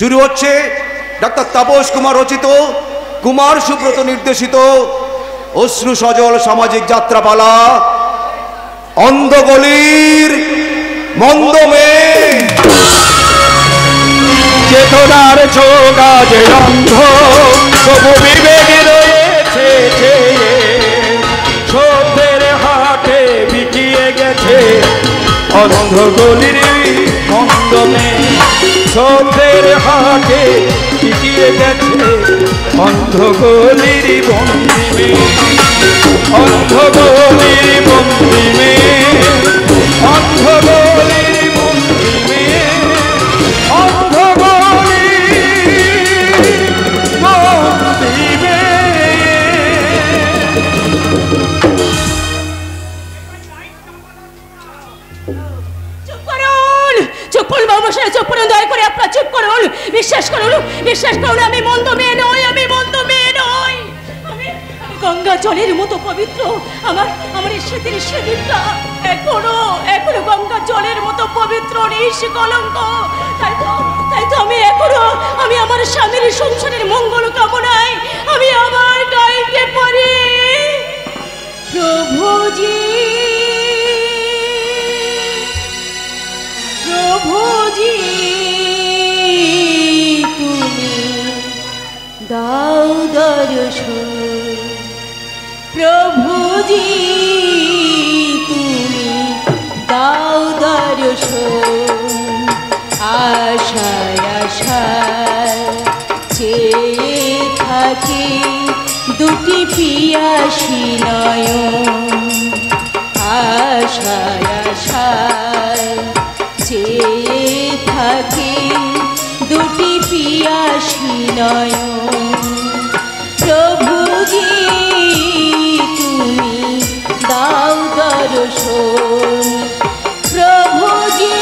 শুরু হচ্ছে ডাক্তার তাপস কুমার রচিত, কুমার সুব্রত নির্দেশিত অশ্রু সজল সামাজিক যাত্রাপালা অন্ধগলির মন্দ মেয়ে। চেতনার চোখ আজ অন্ধ, তবু বিবেকে রয়েছে সত্যের হাটে বিকিয়ে গেছে অন্ধগলির মন্দ মেয়ে। সত্যের হাটে বিকিয়ে গেছে অন্ধগলির বন্দি মেয়ে। অন্ধগলির বন্দি মেয়ে, অন্ধগলির বন্দি মেয়ে, বিশ্বাস করুন, আমি মন্দ মেয়ে নই, আমি মন্দ মেয়ে নই। আমি গঙ্গা জলের মতো পবিত্র। আমার স্মৃতির সেদিনটা এখনো গঙ্গা জলের মতো পবিত্র, নিষ্কলঙ্ক। তাই তো আমি আমার স্বামীর সংসারের মঙ্গল কামনায় আমি আবার গাইতে পারি, প্রভুজি প্রভুজি তুমি দাও দর্শন, প্রভুজি তুমি দাও দর্শন। আশায় আশায় চেয়ে থাকি দুটি পিয়াসী নয়ন। আশায় আশায় চেয়ে থাকি দুটি পিয়াসী নয়ন। প্রভুজি তুমি দাও দর্শন, প্রভুজি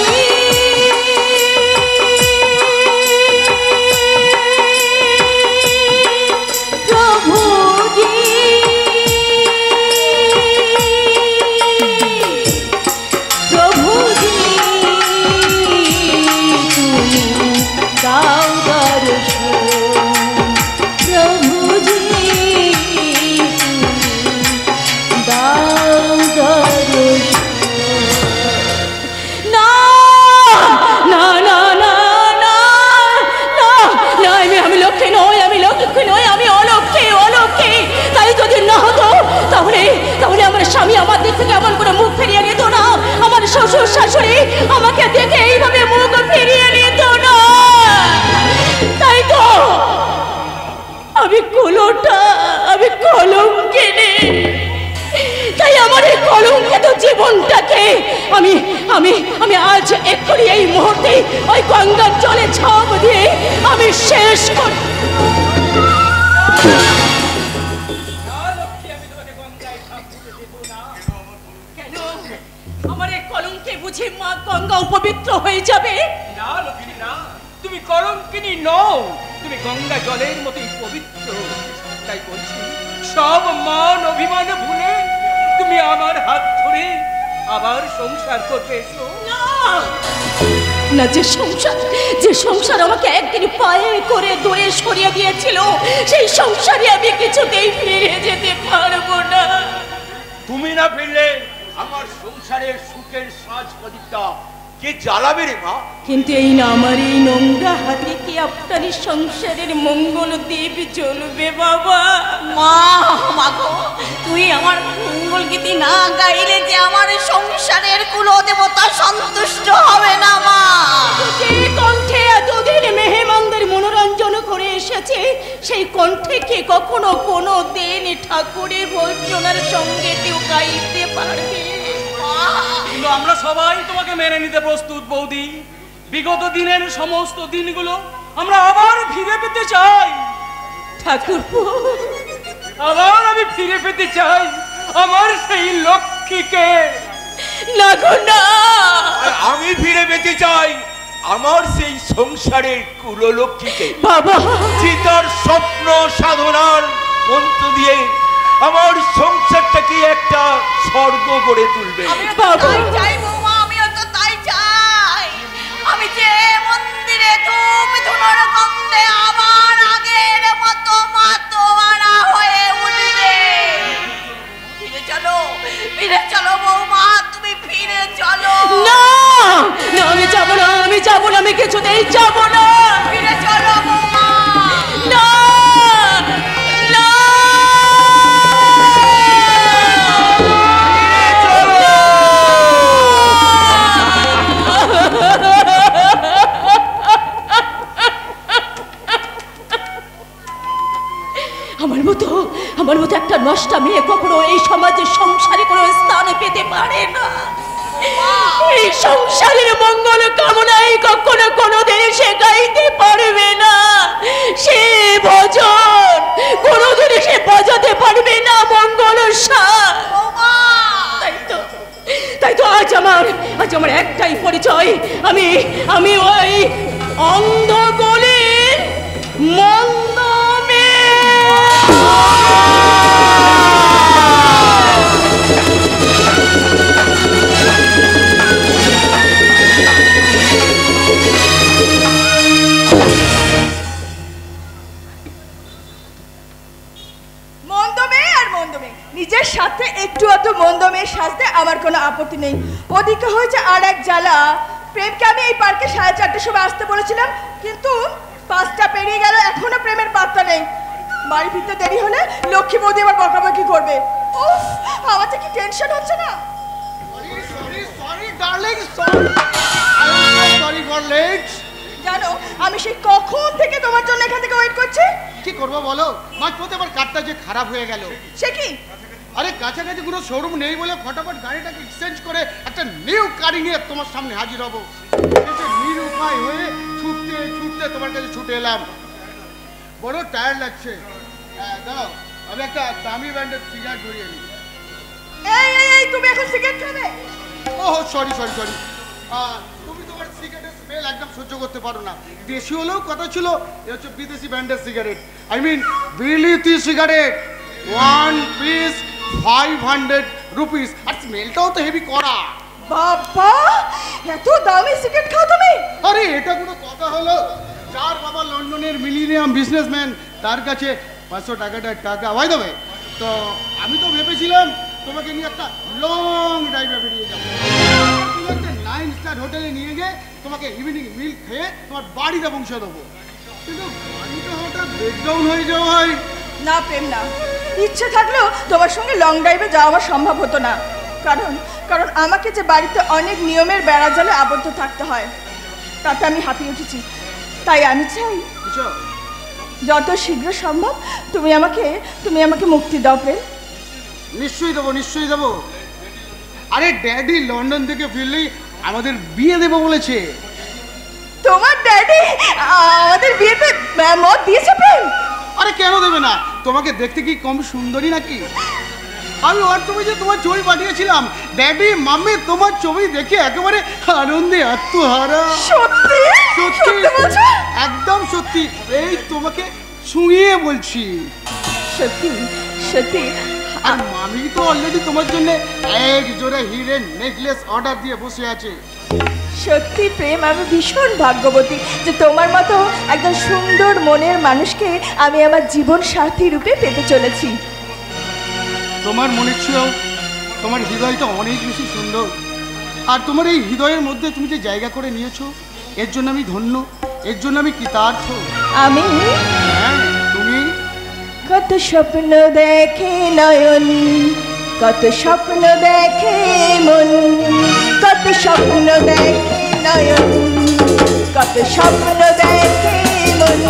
তাহলে আমার স্বামী আমার দিক থেকে এমন করে মুখ ফিরিয়ে নিত না, আমার শ্বশুর শাশুড়ি আমাকে দেখে এইভাবে মুখ ফিরিয়ে নিত না। তাই তো আমি কলঙ্কিনী। তাই আমার এই কলঙ্কিত জীবনটাকে আমি আমি আমি আজ এক্ষুনি এই মুহূর্তে ওই গঙ্গার জলে ঝাঁপ দিয়ে আমি শেষ করি। আমার এই কলঙ্কে বুঝি মা গঙ্গা অপবিত্র হয়ে যাবে? না লক্ষ্মী না, তুমি কলঙ্কিনী নও, তুমি গঙ্গা জলের মতোই পবিত্র। তাই বলছি, সব মান অভিমান ভুলে তুমি আমার হাত ধরে আবার সংসার করতে এসো। না, যে সংসার আমাকে একদিন পায়ে করে দূরে সরিয়ে দিয়েছিল, সেই সংসারে আমি কিছুতেই ফিরে যেতে পারবো না। তুমি না ফিরলে আমার সংসারের সুখের সাজ প্রদীপটা কে জ্বালাবে রে মা? কিন্তু এই না আমার এই নোংরা হাতে কি আপনার সংসারের মঙ্গল দ্বীপ জ্বলবে বাবা? মা গো, তুই আমার মঙ্গল গীতি না গাইলে যে আমার সংসারের কুলদেবতা সন্তুষ্ট হবে না মা। যে কণ্ঠে এতদিন মেহমানদের মনোরঞ্জন করে এসেছে, সেই কণ্ঠে কি কখনো কোনো দিন ঠাকুরের ভজনার সঙ্গে কেউ গাইতে পারবে? কিন্তু আমরা সবাই তোমাকে মেনে নিতে প্রস্তুত বৌদি। বিগত দিনের সমস্ত দিনগুলো আমরা আবার ফিরে পেতে চাই। ঠাকুরপো, আবার আমি ফিরে পেতে চাই আমার সেই লক্ষ্মীকে। না গো না, আমি ফিরে পেতে চাই আমার সেই সংসারের কুললক্ষ্মীকে। বাবা, চিতার স্বপ্ন সাধনার মন্ত্র দিয়ে আমার সংসারটাকে একটা স্বর্গ করে তুলবে। বাবা চাই বৌমা, আমিও তো তাই চাই। আমি যে মন্দিরে ধূপ ধুনোর তোমার মতো একটা নষ্টা মেয়ে কখনো এই সমাজে সংসারে কোনো স্থানে পেতে পারে না। এই সংসারের মঙ্গল কামনায় কখনো কোনোদিন সে গাইতে পারবে না, সে ভজন কোনোদিন সে বাজাতে পারবে না মঙ্গল সার। তাই তো আজ আমার একটাই পরিচয়, আমি ওই অন্ধ গলির মন্দ নিজের সাথে একটু আধটু মন্দ মেয়ে সাজতে আমার কোনো আপত্তি নেই। ওদিকে হয়েছে আর এক জ্বালা। প্রেমকে আমি এই পার্কে 4:30টার সময় আসতে বলেছিলাম, কিন্তু 5টা পেরিয়ে গেল, এখনো প্রেমের পাত্তা নেই। বাড়ি ফিরতে দেরি হলে লক্ষ্মী বৌদি আবার বকাবকি করবে। উফ, আমার তো কি টেনশন হচ্ছে না। জানো আমি সেই কখন থেকে তোমার জন্য এখান থেকে ওয়েট করছি। কি করবো বলো, মাঝপথে আমার কারটা যে খারাপ হয়ে গেল। সে কি? আরে কাছাকাছি কোনো শোরুম নেই বলে ফটাফট গাড়িটাকে এক্সচেঞ্জ করে একটা নিউ গাড়ি নিয়ে তোমার সামনে হাজির হবো। নিরুপায় হয়ে ছুটতে ছুটতে তোমার কাছে ছুটে এলাম। বড় টায়ার লাগছে। দাও আমি একটা দামি ব্র্যান্ডের সিগারেট ধরিয়ে নিই। এই তুমি এখন সিগারেট খাবে? ওহ সরি সরি সরি, তুমি তোমার সিগারেটের স্মেল একদম সহ্য করতে পারো না। দেশি হলেও কথা ছিল, এ হচ্ছে বিদেশি ব্র্যান্ডের সিগারেট, আই মিন বিলিতি সিগারেট। 1 পিস 500 রুপিস, আর স্মেলটাও তো হেভি করা। বাবা এত দামি সিগারেট খাও তুমি? আরে এটা কোনো কথা হলো? যার বাবা লন্ডনের মিলিনিয়াম বিজনেসম্যান, তার কাছে 500 টাকাটা টাকা হয় দেবে। তো আমি তো ভেবেছিলাম তোমাকে নিয়ে একটা লং ড্রাইভে বেরিয়ে যাবো, একটা 9 স্টার হোটেলে নিয়ে গিয়ে তোমাকে ইভিনিং মিল খেয়ে তোমার বাড়িতে পৌঁছে দেবো। কিন্তু গাড়িটা হঠাৎ ব্রেকডাউন হয়ে যাওয়ায়। না প্রেম না, ইচ্ছে থাকলেও তোমার সঙ্গে লং ড্রাইভে যাওয়া সম্ভব হতো না। কারণ আমাকে যে বাড়িতে অনেক নিয়মের বেড়াজালে আবদ্ধ থাকতে হয়, তাতে আমি হাঁপিয়ে উঠেছি। তাই আমি চাই যত শীঘ্র সম্ভব তুমি আমাকে মুক্তি দাও প্রেম। নিশ্চয়ই দেবো, নিশ্চয়ই দেবো। আরে ড্যাডি লন্ডন থেকে ফিরলেই আমাদের বিয়ে দেবো বলেছে। তোমার ড্যাডি আমাদের বিয়েতে মত দিয়েছে প্রেম? আরে কেন দেবে না, তোমাকে দেখতে কি কম সুন্দরী নাকি? আমি হোয়াটসঅ্যাপে যে তোমার ছবি পাঠিয়েছিলাম, ড্যাডি মাম্মি তোমার ছবি দেখে একেবারে আনন্দে আত্মহারা। সত্যি সত্যি বলছো? একদম সত্যি, এই তোমাকে শুনিয়ে বলছি। সত্যি সত্যি? আর মামি তো অলরেডি তোমার জন্য এক জোড়া হিরের নেকলেস অর্ডার দিয়ে বসে আছে। সত্যি প্রেম, আমি ভীষণ ভাগ্যবতী যে তোমার মতো একজন সুন্দর মনের মানুষকে আমি আমার জীবন সাথী রূপে পেতে চলেছি। তোমার মনে ছিল, তোমার হৃদয়টা অনেক বেশি সুন্দর, আর তোমার এই হৃদয়ের মধ্যে তুমি যে জায়গা করে নিয়েছো, এর জন্য আমি ধন্য, এর জন্য আমি কৃতার্থ। আমি? হ্যাঁ তুমি। কত স্বপ্ন দেখে নয়ন, কত স্বপ্ন দেখে মন, কত স্বপ্ন দেখে নয়ন, কত স্বপ্ন দেখে মন,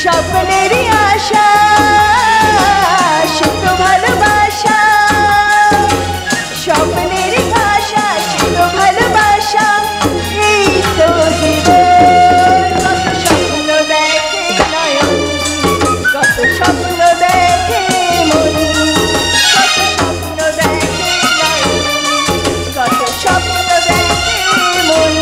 স্বপ্নেরই আশা শুধু ভালোবাসা, স্বপ্নের ভাষা শুধু ভালোবাসা, এই তো জীবন। কত স্বপ্ন দেখে নয়ন, কত স্বপ্ন দেখে মন, কত স্বপ্ন দেখে নয়ন, কত স্বপ্ন দেখে মন।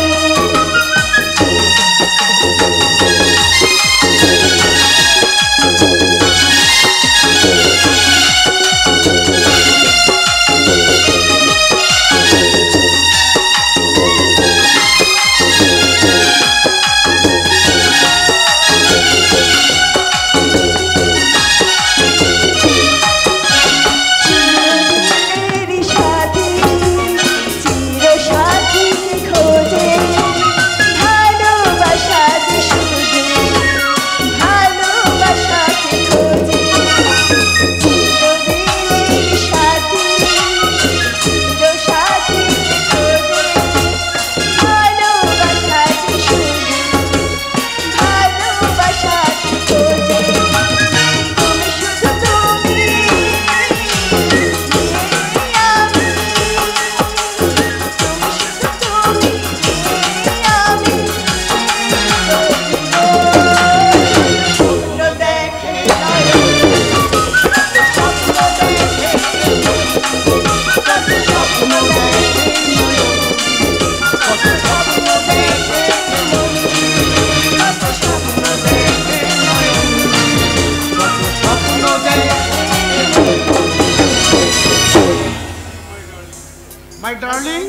My darling,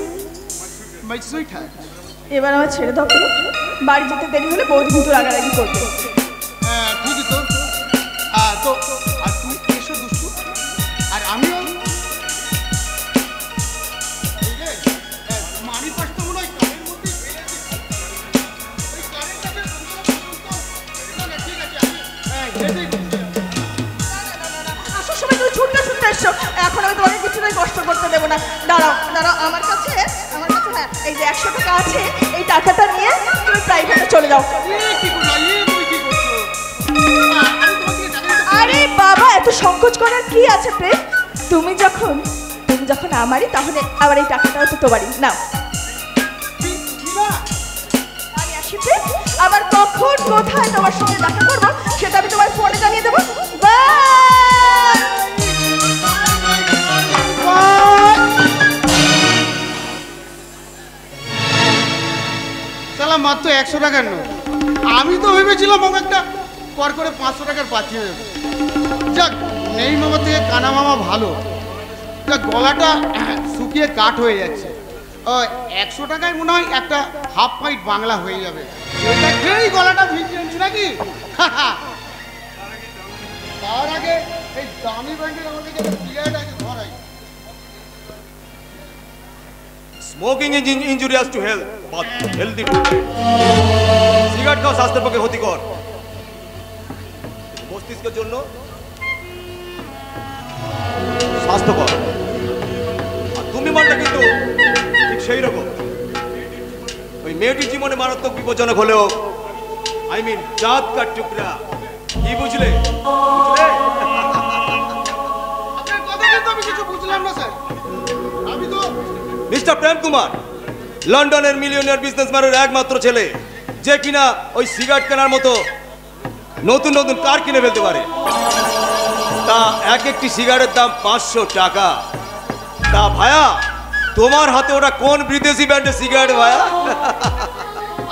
my sweet heart. এবার আমার ছেড়ে দাও তো। বাড়ি যেতে দেরি হলে বৌদি কিন্তু রাগারাগি করবে। হ্যাঁ ঠিকই তো। তো আর তুই এসো দুষ্টু, আর আমিও মানি পাশটা মনে হয় কানের মধ্যে ওই কারেন্টটাকে ঠিক আছে আমি আসার সময় তুমি ছুটতে ছুটতে এসছো, এখন আমি তোমাকে কিছুটাই কষ্ট করতে দেবো না। দাঁড়াও দাঁড়াও, আমার কাছে হ্যাঁ এই যে 100 টাকা আছে, এই টাকাটা নিয়ে তুমি প্রাইভেটে চলে যাও। আরে বাবা, এত সংকোচ করার কি আছে প্রেম? তুমি যখন আমারই, তাহলে আবার এই টাকাটাও তো তোমারই। নাও। আমি আসি প্রেম, আবার কখন কোথায় তোমার সঙ্গে দেখা করবো সেটা আমি তোমার ফোনে জানিয়ে দেবো। সালাম, মাত্র 100 টাকার নোট। আমি তো ভেবেছিলাম মামা একটা পর করে 500 টাকার পাঠিয়ে দেবো। যাক, নেই মামা থেকে কানা মামা ভালো। যাক, গলাটা শুকিয়ে কাঠ হয়ে যাচ্ছে। 100 টাকায় মনে হয় একটা হাফ ফাইট বাংলা হয়ে যাবে। সেটা খেয়েই গলাটা ভিজিয়ে নিচ্ছি নাকি? তার আগে এই দামি ব্র্যান্ডের আমার কাছে একটা সিগারেট আছে, ধরাই। Smoking is injurious to health, but healthy too. Cigarette খাওয়া স্বাস্থ্যের পক্ষে ক্ষতিকর, মস্তিষ্কের জন্য স্বাস্থ্যকর। আর তুমি মানটা কিন্তু ঠিক সেই রকম। ওই মেয়েটির জীবনে মারাত্মক বিপজ্জনক হলেও জাত কা টুকরা। কি বুঝলে? আপনার কথা কিন্তু আমি কিছু বুঝলাম না স্যার। আমি তো মিস্টার প্রেম কুমার, লন্ডনের মিলিয়নিয়ার বিজনেসম্যানের একমাত্র ছেলে, যে কিনা ওই সিগারেট কেনার মতো নতুন নতুন কার কিনে ফেলতে পারে। তা একটি সিগারেটের দাম 500 টাকা। তা ভায়া, তোমার হাতে ওটা কোন বিদেশি ব্র্যান্ডের সিগারেট ভায়া?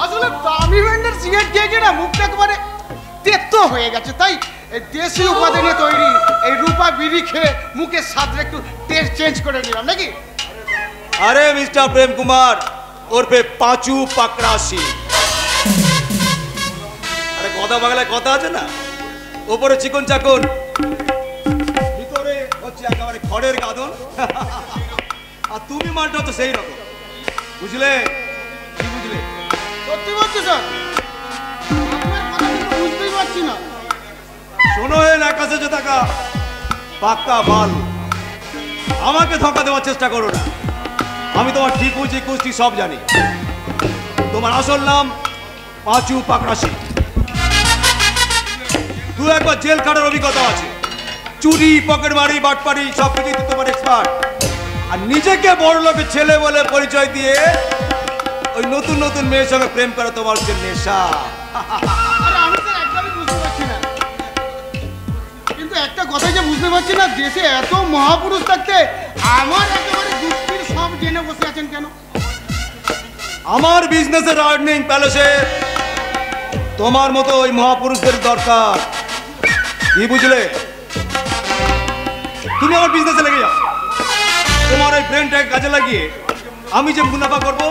আসলে দামি ব্র্যান্ডের সিগারেট খেয়ে না মুখটা একেবারে তেতো হয়ে গেছে, তাই দেশি উপাদানে তৈরি এই রূপা বিড়ি খেয়ে মুখের স্বাদটা একটু টেস্ট চেঞ্জ করে নিলাম নাকি। আরে মিস্টার প্রেম কুমার, ওরপে পাঁচু পাকড়াশি। আরে কথা বাংলায় কথা আছে না, ওপরে চিকন চাকন, ভিতরে হচ্ছে একেবারে খড়ের গাদন। আর তুমি মানটা তো সেই রকম, বুঝলে? কি বুঝলে? সত্যি বলছি স্যার, আপনার কথা কিন্তু বুঝতেই পারছি না। শোনো, এর আকাশে যে থাকা পাক্কা মাল, আমাকে ধোঁকা দেওয়ার চেষ্টা করো না। আমি তোমার ঠিকু চিকুচি সব জানি। তোমার আসল নাম পাঁচু পাকড়াশি। দু একবার জেল খাটার অভিজ্ঞতা আছে। চুরি, পকেটমারি, বাটপারি সব কিছুতে তোমার এক্সপার্ট। আর নিজেকে বড় লোকের ছেলে বলে পরিচয় দিয়ে ওই নতুন নতুন মেয়ের সঙ্গে প্রেম করা তোমার হচ্ছে নেশা। আরে আমি স্যার একদমই বুঝতে পারছি না। কিন্তু একটা কথাই যে বুঝতে পারছি না, দেশে এত মহাপুরুষ থাকতে আমার একেবারে দুষ্টির সব জেনে বসে আছেন কেন? আমার বিজনেসের আর্নিং প্যালেসে তোমার মতো ওই মহাপুরুষদের দরকার। কি বুঝলে? তুমি আমার বিজনেসে লেগে যাও। তোমার ওই ব্রেনটাকে কাজে লাগিয়ে আমি যে মুনাফা করব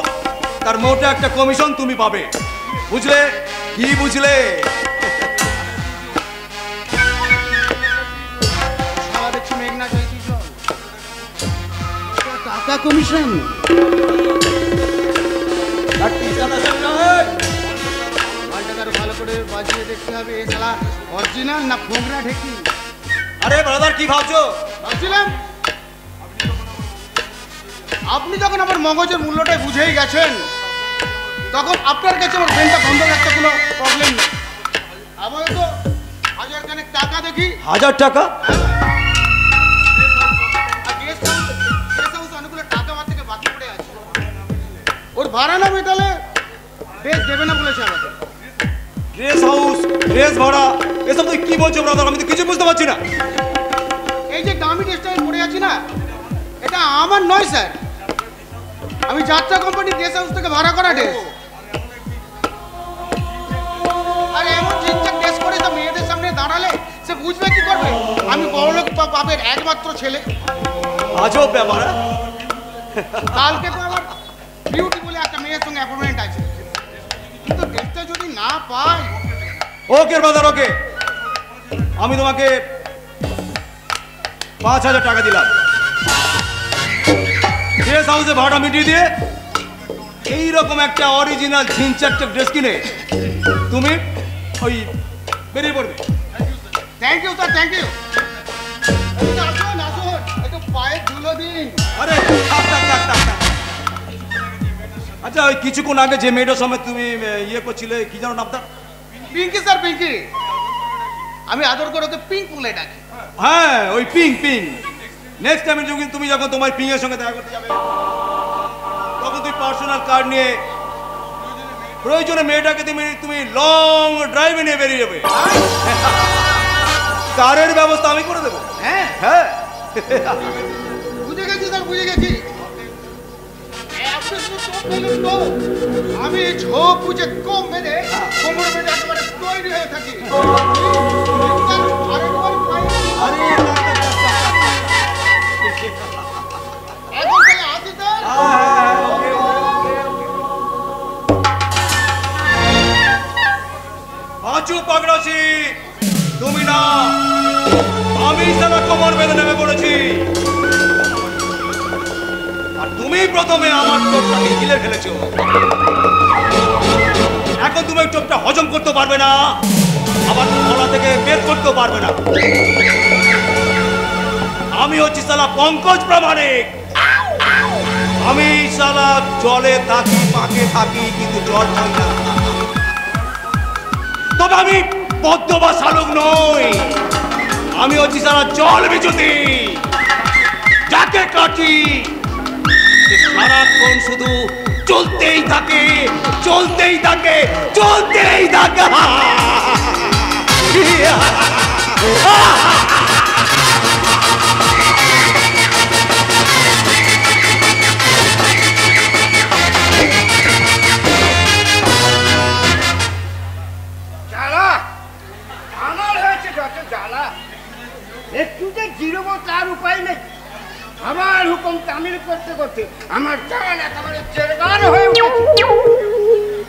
তার মোটা একটা কমিশন তুমি পাবে। বুঝলে? কি বুঝলে? সারা দেখছি মেঘনা চাইছি টাকা কমিশন। মালটাকে ভালো করে বাজিয়ে দেখতে হবে, এ শালা অরিজিনাল না ফোংরা ঢেকি। আরে ব্রাদার, কি ভাবছো? ভাবছিলাম আপনি যখন আমার মগজের মূল্যটা বুঝেই গেছেন, তখন আপনার কাছে আমার ব্রেনটা বন্ধ রাখতে কোনো প্রবলেম নেই। আমার তো 1000 খানেক টাকা দেখি। 1000 টাকা? অনেকগুলো টাকা আমার থেকে বাকি পড়ে আছে। ওর ভাড়া না মেটালে ড্রেস দেবে না বলেছে আমাকে। ড্রেস হাউস, ড্রেস ভাড়া, এসব তুই কি বলছো ব্রাদার? আমি তো কিছু বুঝতে পারছি না। এই যে দামি ড্রেসটা আমি পরে আছি না, এটা আমার নয় স্যার। আমি যাত্রা কোম্পানির ড্রেস হাউস থেকে ভাড়া করা ড্রেস। আর এমন ঠিকঠাক ড্রেস করে তো মেয়েদের সামনে দাঁড়ালে সে বুঝবে কি করবে আমি বড়লোক বাপের একমাত্র ছেলে। আজব ব্যাপার। কালকে তো আমার বিউটি বলে একটা মেয়ের সঙ্গে অ্যাপয়েন্টমেন্ট আছে, কিন্তু ডেটটা যদি না পাই। ওকে বাজার ওকে, আমি তোমাকে 5,000 টাকা দিলাম, ড্রেস হাউসে ভাড়া মিটিয়ে দিয়ে এইরকম একটা অরিজিনাল ঝিনচাকচাক ড্রেস কিনে তুমি ওই বেরিয়ে পড়বে। Thank you sir, thank you. আসুন আসুন, একটু পায়ে ধুলো দিন। আরে থাক, থাক, থাক, থাক, থাক। আচ্ছা ওই কিছুক্ষণ আগে যে মেয়েটার সময় তুমি ইয়ে করছিলে, কি জানো নামটা? পিঙ্কি স্যার, পিঙ্কি। আমি আদর করে ওকে পিঙ্ক বলে ডাকি। হ্যাঁ ওই পিঙ্ক পিঙ্ক। নেক্সট টাইম তুমি যখন তোমার পিঙ্কের সঙ্গে দেখা করতে যাবে তখন তুই পার্সোনাল কার নিয়ে প্রয়োজনে মেয়েটাকে তুমি লং ড্রাইভে নিয়ে বেরিয়ে যাবে। কারের ব্যবস্থা আমি করে দেবো। হ্যাঁ হ্যাঁ বুঝে গেছি স্যার, বুঝে গেছি। আমি ঝোপ বুঝে কম মেরে কোমর মেরে একেবারে তৈরি হয়ে থাকি। আরে এখন তাহলে আসি স্যার। পাঁচু পাগড়াছি তুমি না, আমি সারা কোমর বেঁধে নেমে পড়েছি, আর তুমি প্রথমে আমার টোপটাকে গিলে ফেলেছো। এখন তুমি ওই টোপটা হজম করতে পারবে না, আবার গলা থেকে বের করতেও পারবে না। আমি হচ্ছি সালা পঙ্কজ প্রামাণিক। আমি সালা জলে থাকি, পাকে থাকি, কিন্তু জল খাই না। তবে আমি পদ্ম বা শালুক নই, আমি হচ্ছি সারা জল বিচুতি। যাকে কাটি সারাক্ষণ শুধু চলতেই থাকে, চলতেই থাকে, চলতেই থাকে। জ্বালা আমার হয়েছে যত জ্বালা, একটু যে জিরোবো তার উপায় নেই। আমার হুকুম তামিল করতে করতে আমার জান একেবারে চেরগান হয়ে উঠেছে।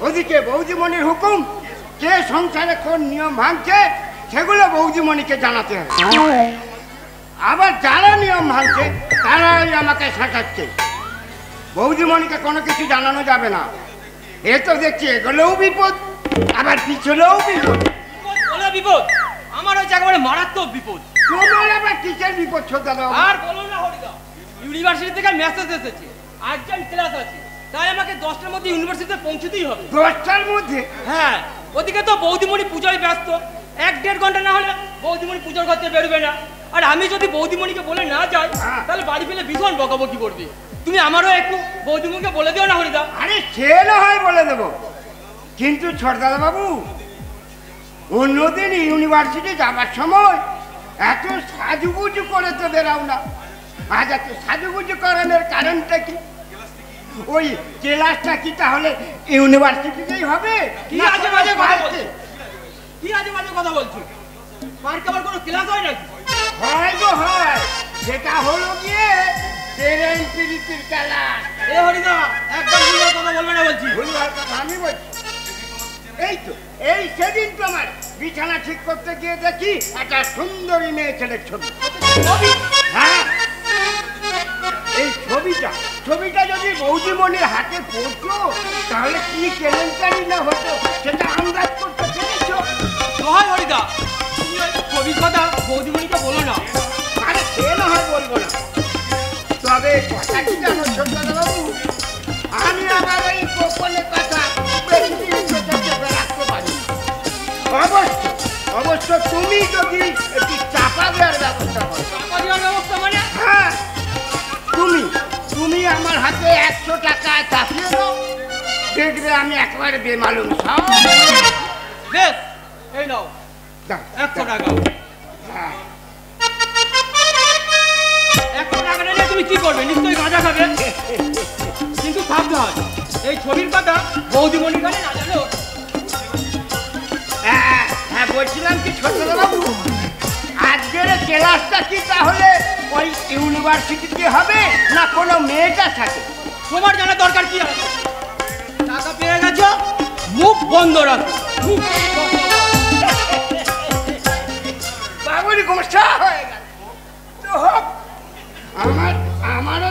ওদিকে বৌদিমণির হুকুম, কে সংসারে কোন নিয়ম ভাঙছে সেগুলো বৌদিমণিকে জানাতে হবে। আবার যারা নিয়ম ভাঙছে তারাই আমাকে শেখাচ্ছে। বৌদিমণিকে কোনো কিছু জানানো যাবে না। এ তো দেখছি এগুলোও বিপদ, আবার পিছলেও বিপদ। বলে বিপদ আমার হচ্ছে একেবারে মারাত্মক বিপদ। তোমার আবার কিসের বিপদ ছোটা দাও? আর বলো না হরিদা, ইউনিভার্সিটি থেকে মেসেজ এসেছে আর্জেন্ট ক্লাস আছে, তাই আমাকে 10টার মধ্যে ইউনিভার্সিটিতে পৌঁছতেই হবে। 10টার মধ্যে? হ্যাঁ, ওদিকে তো বৌদিমণি পূজায় ব্যস্ত, 1-1.5 ঘন্টা না হলে বৌদিমণি পুজোর করতে বেরোবে না। আর আমি যদি বৌদিমণিকে বলে না যাই তাহলে বাড়ি ফেলে ভীষণ বকাবকি করবে। তুমি আমারও একটু বৌদিমণিকে বলে দিও না হরিদা। আরে সে না হয় বলে দেবো, কিন্তু ছোটদাদা বাবু অন্যদিন ইউনিভার্সিটি যাবার সময় এত সাজুগুজু করে তো বেরাও না। আজ এত সাজুগুজু করানোর কারণটা কি? ওই ক্লাসটা কি তাহলে ইউনিভার্সিটিতেই হবে? কি আজে বাজে কথা বলছো? কি আজে বাজে কথা বলছো? পার্কে আবার কোনো ক্লাস হয় নাকি? হয় গো হয়, সেটা হলো গিয়ে ট্রেন পিরিতির ক্লাস। এ হরিদা একদম ভুলভাল কথা বলবে না বলছি। ভুলভাল কথা আমি বলছি? এই তো এই সেদিন তোমার বিছানা ঠিক করতে গিয়ে দেখি একটা সুন্দরী মেয়ে ছেলের ছবি। হ্যাঁ, এই ছবিটা যদি বৌদিমণির হাতে পড়তো তাহলে কি কেলেঙ্কারি না হতো সেটা আন্দাজ করতে পেরেছো? নয় হরিদা, তুমি ওই ছবির কথা বৌদিমণিকে বলো না। আরে সে না হয় বলবো না, তবে কথা কি জানো ছোটদাদা বাবু, আমি আমার এই গোপনে কথা রাখতে পারি। অবশ্য তুমি যদি একটু চাপা দেওয়ার ব্যবস্থা করো। চাপা দেওয়ার ব্যবস্থা মানে? হ্যাঁ, তুমি আমার হাতে 100 টাকা চাপিয়ে দাও, দেখবে আমি একেবারে বেমালুম সব। বেশ, এই নাও দাও, 100 টাকা। হ্যাঁ, 100 টাকা নিয়ে তুমি কি করবে? নিশ্চয়ই গাঁজা খাবে। কিন্তু সাবধান, এই ছবির কথা বৌদিমণি কানে না জানো। হ্যাঁ বলছিলাম কি ছোটদাদা বাবু, আজকের ক্লাসটা কি তাহলে ওই ইউনিভার্সিটিতে হবে না কোনো মেয়েটার সাথে? তোমার জানা দরকার কি আছে? টাকা পেয়ে গেছো, মুখ বন্ধ রাখো। বাবুর গোসা হয়ে গেল তো হোক, আমারও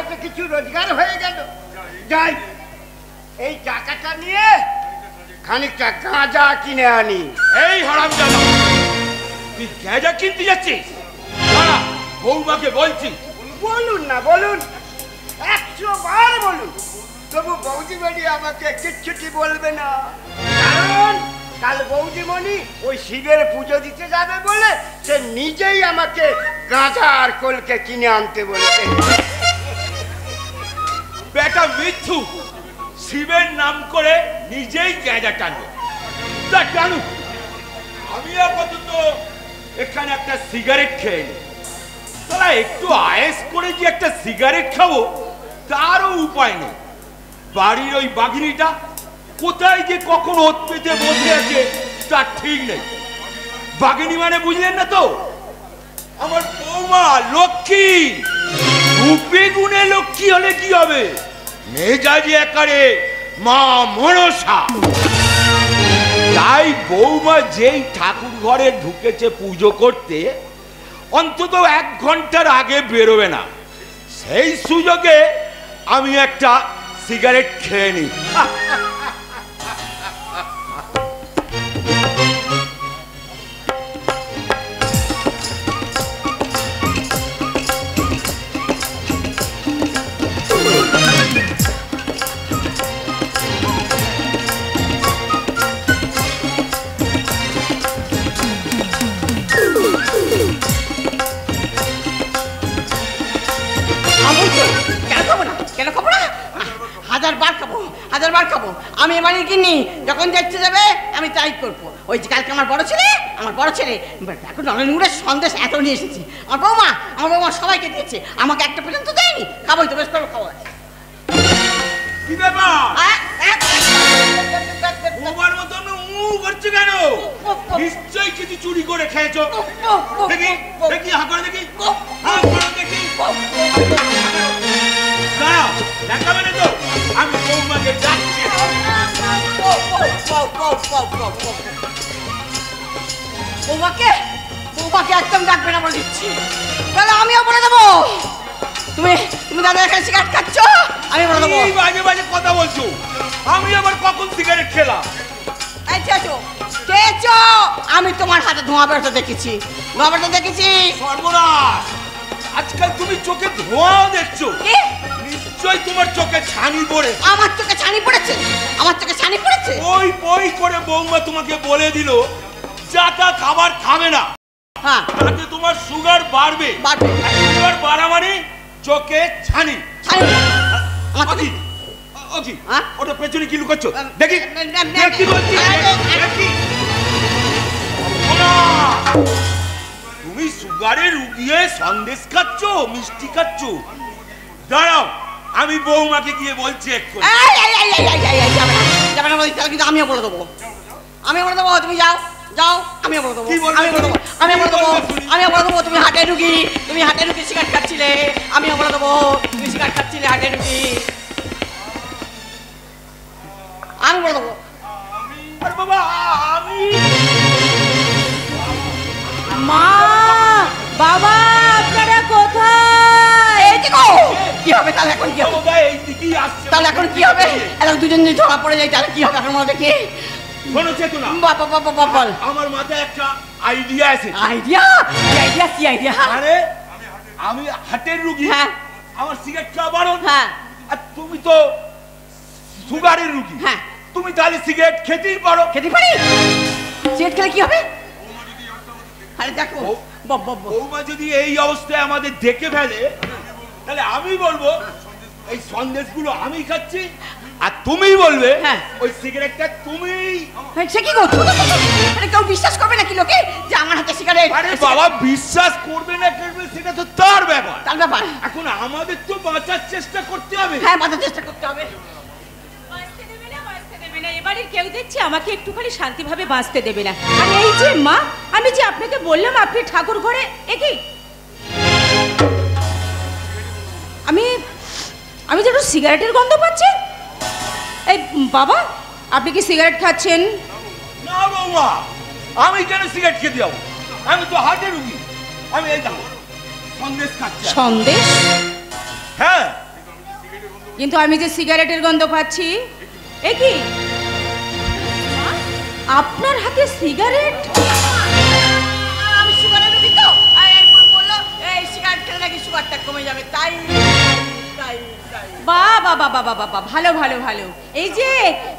তো কিছু রোজগার হয়ে গেল। যাই এই টাকাটা নিয়ে খানিকটা গাঁজা কিনে আনি। এই হারামজাদা, তুই গাঁজা কিনতে যাচ্ছিস? দাঁড়া, বৌমাকে বলছি। বলুন না, বলুন, 100 বার বলুন, তবু বৌদিমণি আমাকে কিচ্ছুটি বলবে না। কারণ কাল বৌদিমণি ওই শিবের পুজো দিতে যাবে বলে সে নিজেই আমাকে গাঁজা আর কলকে কিনে আনতে বলেছে। বেটা মিথ্যু, শিবের নাম করে নিজেই গাঁজা টানবে। তা টানু, আমি আপাতত এখানে একটা সিগারেট খেয়ে নি। তারা একটু আয়েস করে যে একটা সিগারেট খাবো তারও উপায় নেই। বাড়ির ওই বাঘিনীটা কোথায় যে কখন ওত পেতে বসে আছে তার ঠিক নেই। বাঘিনী মানে বুঝলেন না তো? আমার বৌমা লক্ষ্মী। রূপে গুণে লক্ষ্মী হলে কি হবে, মেজাজে একারে মা মনসা। তাই বৌমা যেই ঠাকুর ঘরে ঢুকেছে পুজো করতে, অন্তত 1 ঘন্টার আগে বেরোবে না। সেই সুযোগে আমি একটা সিগারেট খেয়ে নিই। কেন খাবো না? 1000 বার খাবো। আমি এবারে কিনি, যখন দেখতে যাবে আমি তাই করবো। ওই যে কালকে আমার বড় ছেলে এখন নলেনগুড়ের সন্দেশ এত নিয়ে এসেছি। আমার বৌমা সবাইকে দিয়েছে, আমাকে একটা পর্যন্ত দেয়নি। খাবোই তো, বেশ করে খাবো। কি ব্যাপার? বৌমার মতন করছে কেন? নিশ্চয়ই কিছু চুরি করে খেয়েছো। দেখি দেখি, হা করে দেখি, হা করে দেখি। দাঁড়াও, দেখাবে না তো? আমি বৌমাকে ডাকছি। বৌমাকে একদম ডাকবে না বলে দিচ্ছি। তাহলে আমিও বলে দেবো, তুমি দাদা এখানে সিগারেট খাচ্ছ, আমি বলে দেবো। বাজে বাজে কথা বলছো। আমি আবার কখন সিগারেট খেলাম? আমি তোমার হাতে ধোঁয়া বেরোতে দেখেছি। সর্বনাশ, আজকাল তুমি চোখে ধোঁয়াও দেখছো। নিশ্চয়ই তোমার চোখে ছানি পড়ে। আমার চোখে ছানি পড়েছে? ওই বই করে বৌমা তোমাকে বলে দিল যা তা খাবার খাবে না, তাতে তোমার সুগার বাড়বে। সুগার বাড়া মানে চোখে ছানি। ওটা পেছনে কি লুকাচ্ছ? দেখি কি বলছি। তুমি সুগারে রুগিয়ে সন্দেশ খাচ্ছ, মিষ্টি খাচ্ছ। দাঁড়াও, আমি বৌমাকে গিয়ে বলছি এক্ষুনি। কিন্তু আমিও বলে দেবো, তুমি যাও, আমিও বলে দেবো, তুমি হাটে রুগী সিগারেট খাচ্ছিলে। আমিও বলে দেবো তুমি সিগারেট খাচ্ছিলে, হাটে রুগী। আমি বলে দেবো। বাবা, আমি মা, বাবা, আপনারা কোথায়? এই দেখো কি হবে তাহলে? এখন কি হবে? এইদিকেই আসছে। তাহলে এখন কি হবে? এখন দুজন যদি ধরা পড়ে যায় তাহলে কি হবে? এখন মনে দেখি শোনো চেতনা, আমার মাথায় একটা আইডিয়া আছে। কি আইডিয়া? আরে আমি হাটের রুগী, আমার সিগারেট খাওয়া বারণ। আর তুমি তো সুগারের রুগী, তুমি তাহলে সিগারেট খেতেই পারো। খেতে পারি? সিগারেট খেলে কি হবে? আরে দেখো, বৌমা যদি এই অবস্থায় আমাদের দেখে ফেলে, তাহলে আমি বলবো এই সন্দেশগুলো আমি খাচ্ছি, আর তুমি বলবে ওই সিগারেটটা তুমি। সে কি করছো? কেউ বিশ্বাস করবে নাকি লোকে যে আমার হাতে সিগারেট? আরে বাবা, বিশ্বাস করবে না করবে সেটা তো তার ব্যাপার। এখন আমাদের তো বাঁচার চেষ্টা করতে হবে। বাঁচার চেষ্টা করতে হবে। বাড়ির কেউ দেখছি আমাকে একটুখানি শান্তিভাবে বাঁচতে দেবে না। আর এই যে মা, আমি যে আপনাকে বললাম আপনি ঠাকুর ঘরে, একই আমি যেন সিগারেটের গন্ধ পাচ্ছি। এই বাবা, আপনি কি সিগারেট খাচ্ছেন? না বৌমা, আমি কেন সিগারেট খেতে যাবো? আমি তো হার্টের রুগী। আমি এই যাবো সন্দেশ খাচ্ছি। সন্দেশ? হ্যাঁ, কিন্তু আমি যে সিগারেটের গন্ধ পাচ্ছি। একই আপনার হাতে সিগারেট? আমি সুগারের রোগী তো, বললো এই সিগারেট খেলে নাকি সুগারটা কমে যাবে, তাই তাই তাই। বাবা বাবা বাবা, ভালো ভালো ভালো। এই যে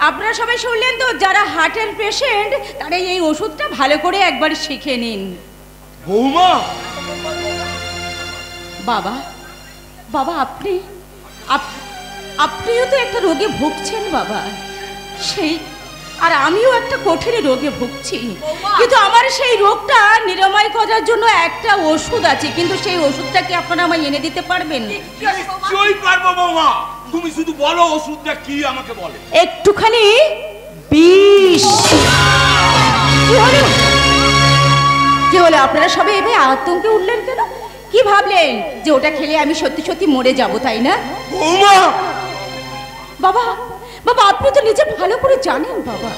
আপনারা সবাই শুনলেন তো, যারা হার্টের পেশেন্ট তারা এই ওষুধটা ভালো করে একবার শিখে নিন। বৌমা, বাবা বাবা, আপনিও তো একটা রোগে ভুগছেন বাবা, সেই আর আমিও একটা কঠিন রোগে ভুগছি। কিন্তু আমার সেই রোগটা নিরাময় করার জন্য একটা ওষুধ আছে, কিন্তু সেই ওষুধটা কি আপনারা আমায় এনে দিতে পারবেন? নিশ্চয়ই পারবো বৌমা, তুমি শুধু বলো ওষুধটা কি আমাকে বলে। একটুখানি বিষ। কি হলো আপনারা সবাই এভাবে আতঙ্কে উঠলেন কেন? কি ভাবলেন যে ওটা খেলে আমি সত্যি সত্যি মরে যাব, তাই না? বৌমা, বাবা বাবা, আপনি তো নিজে ভালো করে জানেন বাবা,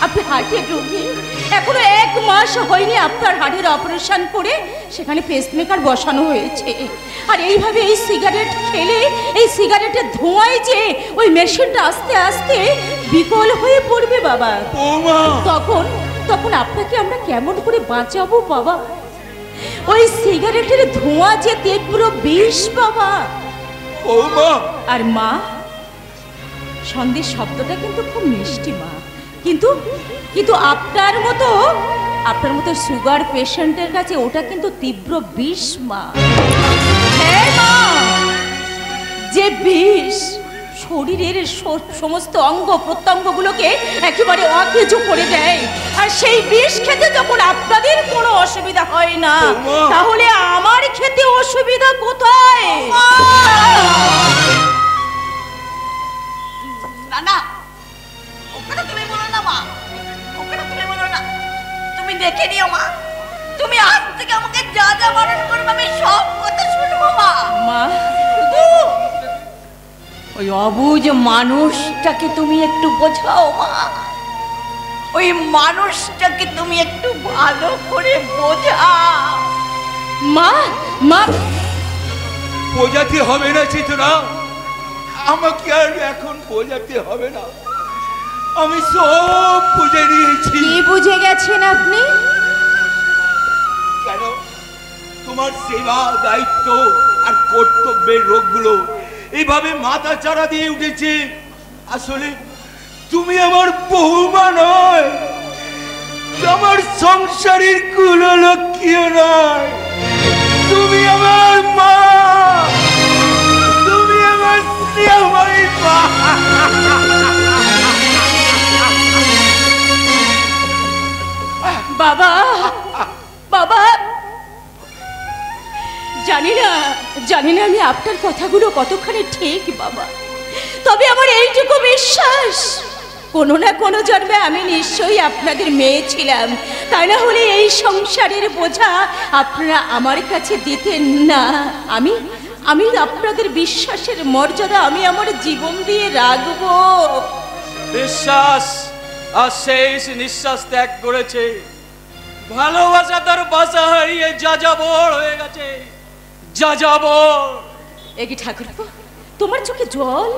আপনি হার্টের রোগী। এখনো 1 মাস হয়নি আপনার হার্টের অপারেশন করে সেখানে পেসমেকার বসানো হয়েছে। আর এইভাবে এই সিগারেট খেলে, এই সিগারেটের ধোঁয়ায় যে ওই মেশিনটা আস্তে আস্তে বিকল হয়ে পড়বে বাবা। তখন আপনাকে আমরা কেমন করে বাঁচাবো বাবা? ওই সিগারেটের ধোঁয়া যে তীব্র বিষ বাবা। আর মা, সন্দেশ শব্দটা কিন্তু খুব মিষ্টি মা, কিন্তু আপনার মতো সুগার পেশেন্টের কাছে ওটা কিন্তু তীব্র বিষ মা। হ্যাঁ মা, যে বিষ শরীরের সমস্ত অঙ্গ প্রত্যঙ্গগুলোকে একেবারে অকেজো করে দেয়। আর সেই বিষ খেতে যখন আপনাদের কোনো অসুবিধা হয় না, তাহলে আমার খেতে অসুবিধা কোথায়? না না, ওখানে তুমি বলো না মা, ওখানে তুমি বলো না। তুমি দেখে নিও মা, তুমি আজ থেকে আমাকে যা যা বারণ করবে আমি সব কথা শুনবো মা। মা, ওই অবুঝ মানুষটাকে তুমি একটু বোঝাও মা, ওই মানুষটাকে তুমি একটু ভালো করে বোঝাও মা। মা, বোঝাতে হবে না চিত্রা, আমাকে আর এখন বোঝাতে হবে না, আমি সব বুঝে নিয়েছি। কি বুঝে গেছেন আপনি? কেন তোমার সেবা, দায়িত্ব আর কর্তব্যের রোগগুলো এইভাবে মাথা চাড়া দিয়ে উঠেছে? আসলে তুমি আমার বৌমা নয়, আমার সংসারের কুললক্ষ্মীও নয়, তুমি আমার মা, তুমি আমার স্নেহময়ী মা। বাবা বাবা, জানি না আমি আপনার কথাগুলো কতখানি ঠিক বাবা, তবে আমার এইটুকু বিশ্বাস, কোনো না কোনো জন্মে আমি নিশ্চয়ই আপনাদের মেয়ে ছিলাম, তাই না হলে এই সংসারের বোঝা আপনারা আমার কাছে দিতেন না। আমি আপনাদের বিশ্বাসের মর্যাদা আমি আমার জীবন দিয়ে রাখবো। বিশ্বাস আর শেষ নিঃশ্বাস ত্যাগ করেছে, ভালোবাসা তার বাসা হারিয়ে যাযাবর হয়ে গেছে, যাযাবর। একি ঠাকুরপো, তোমার চোখে জল?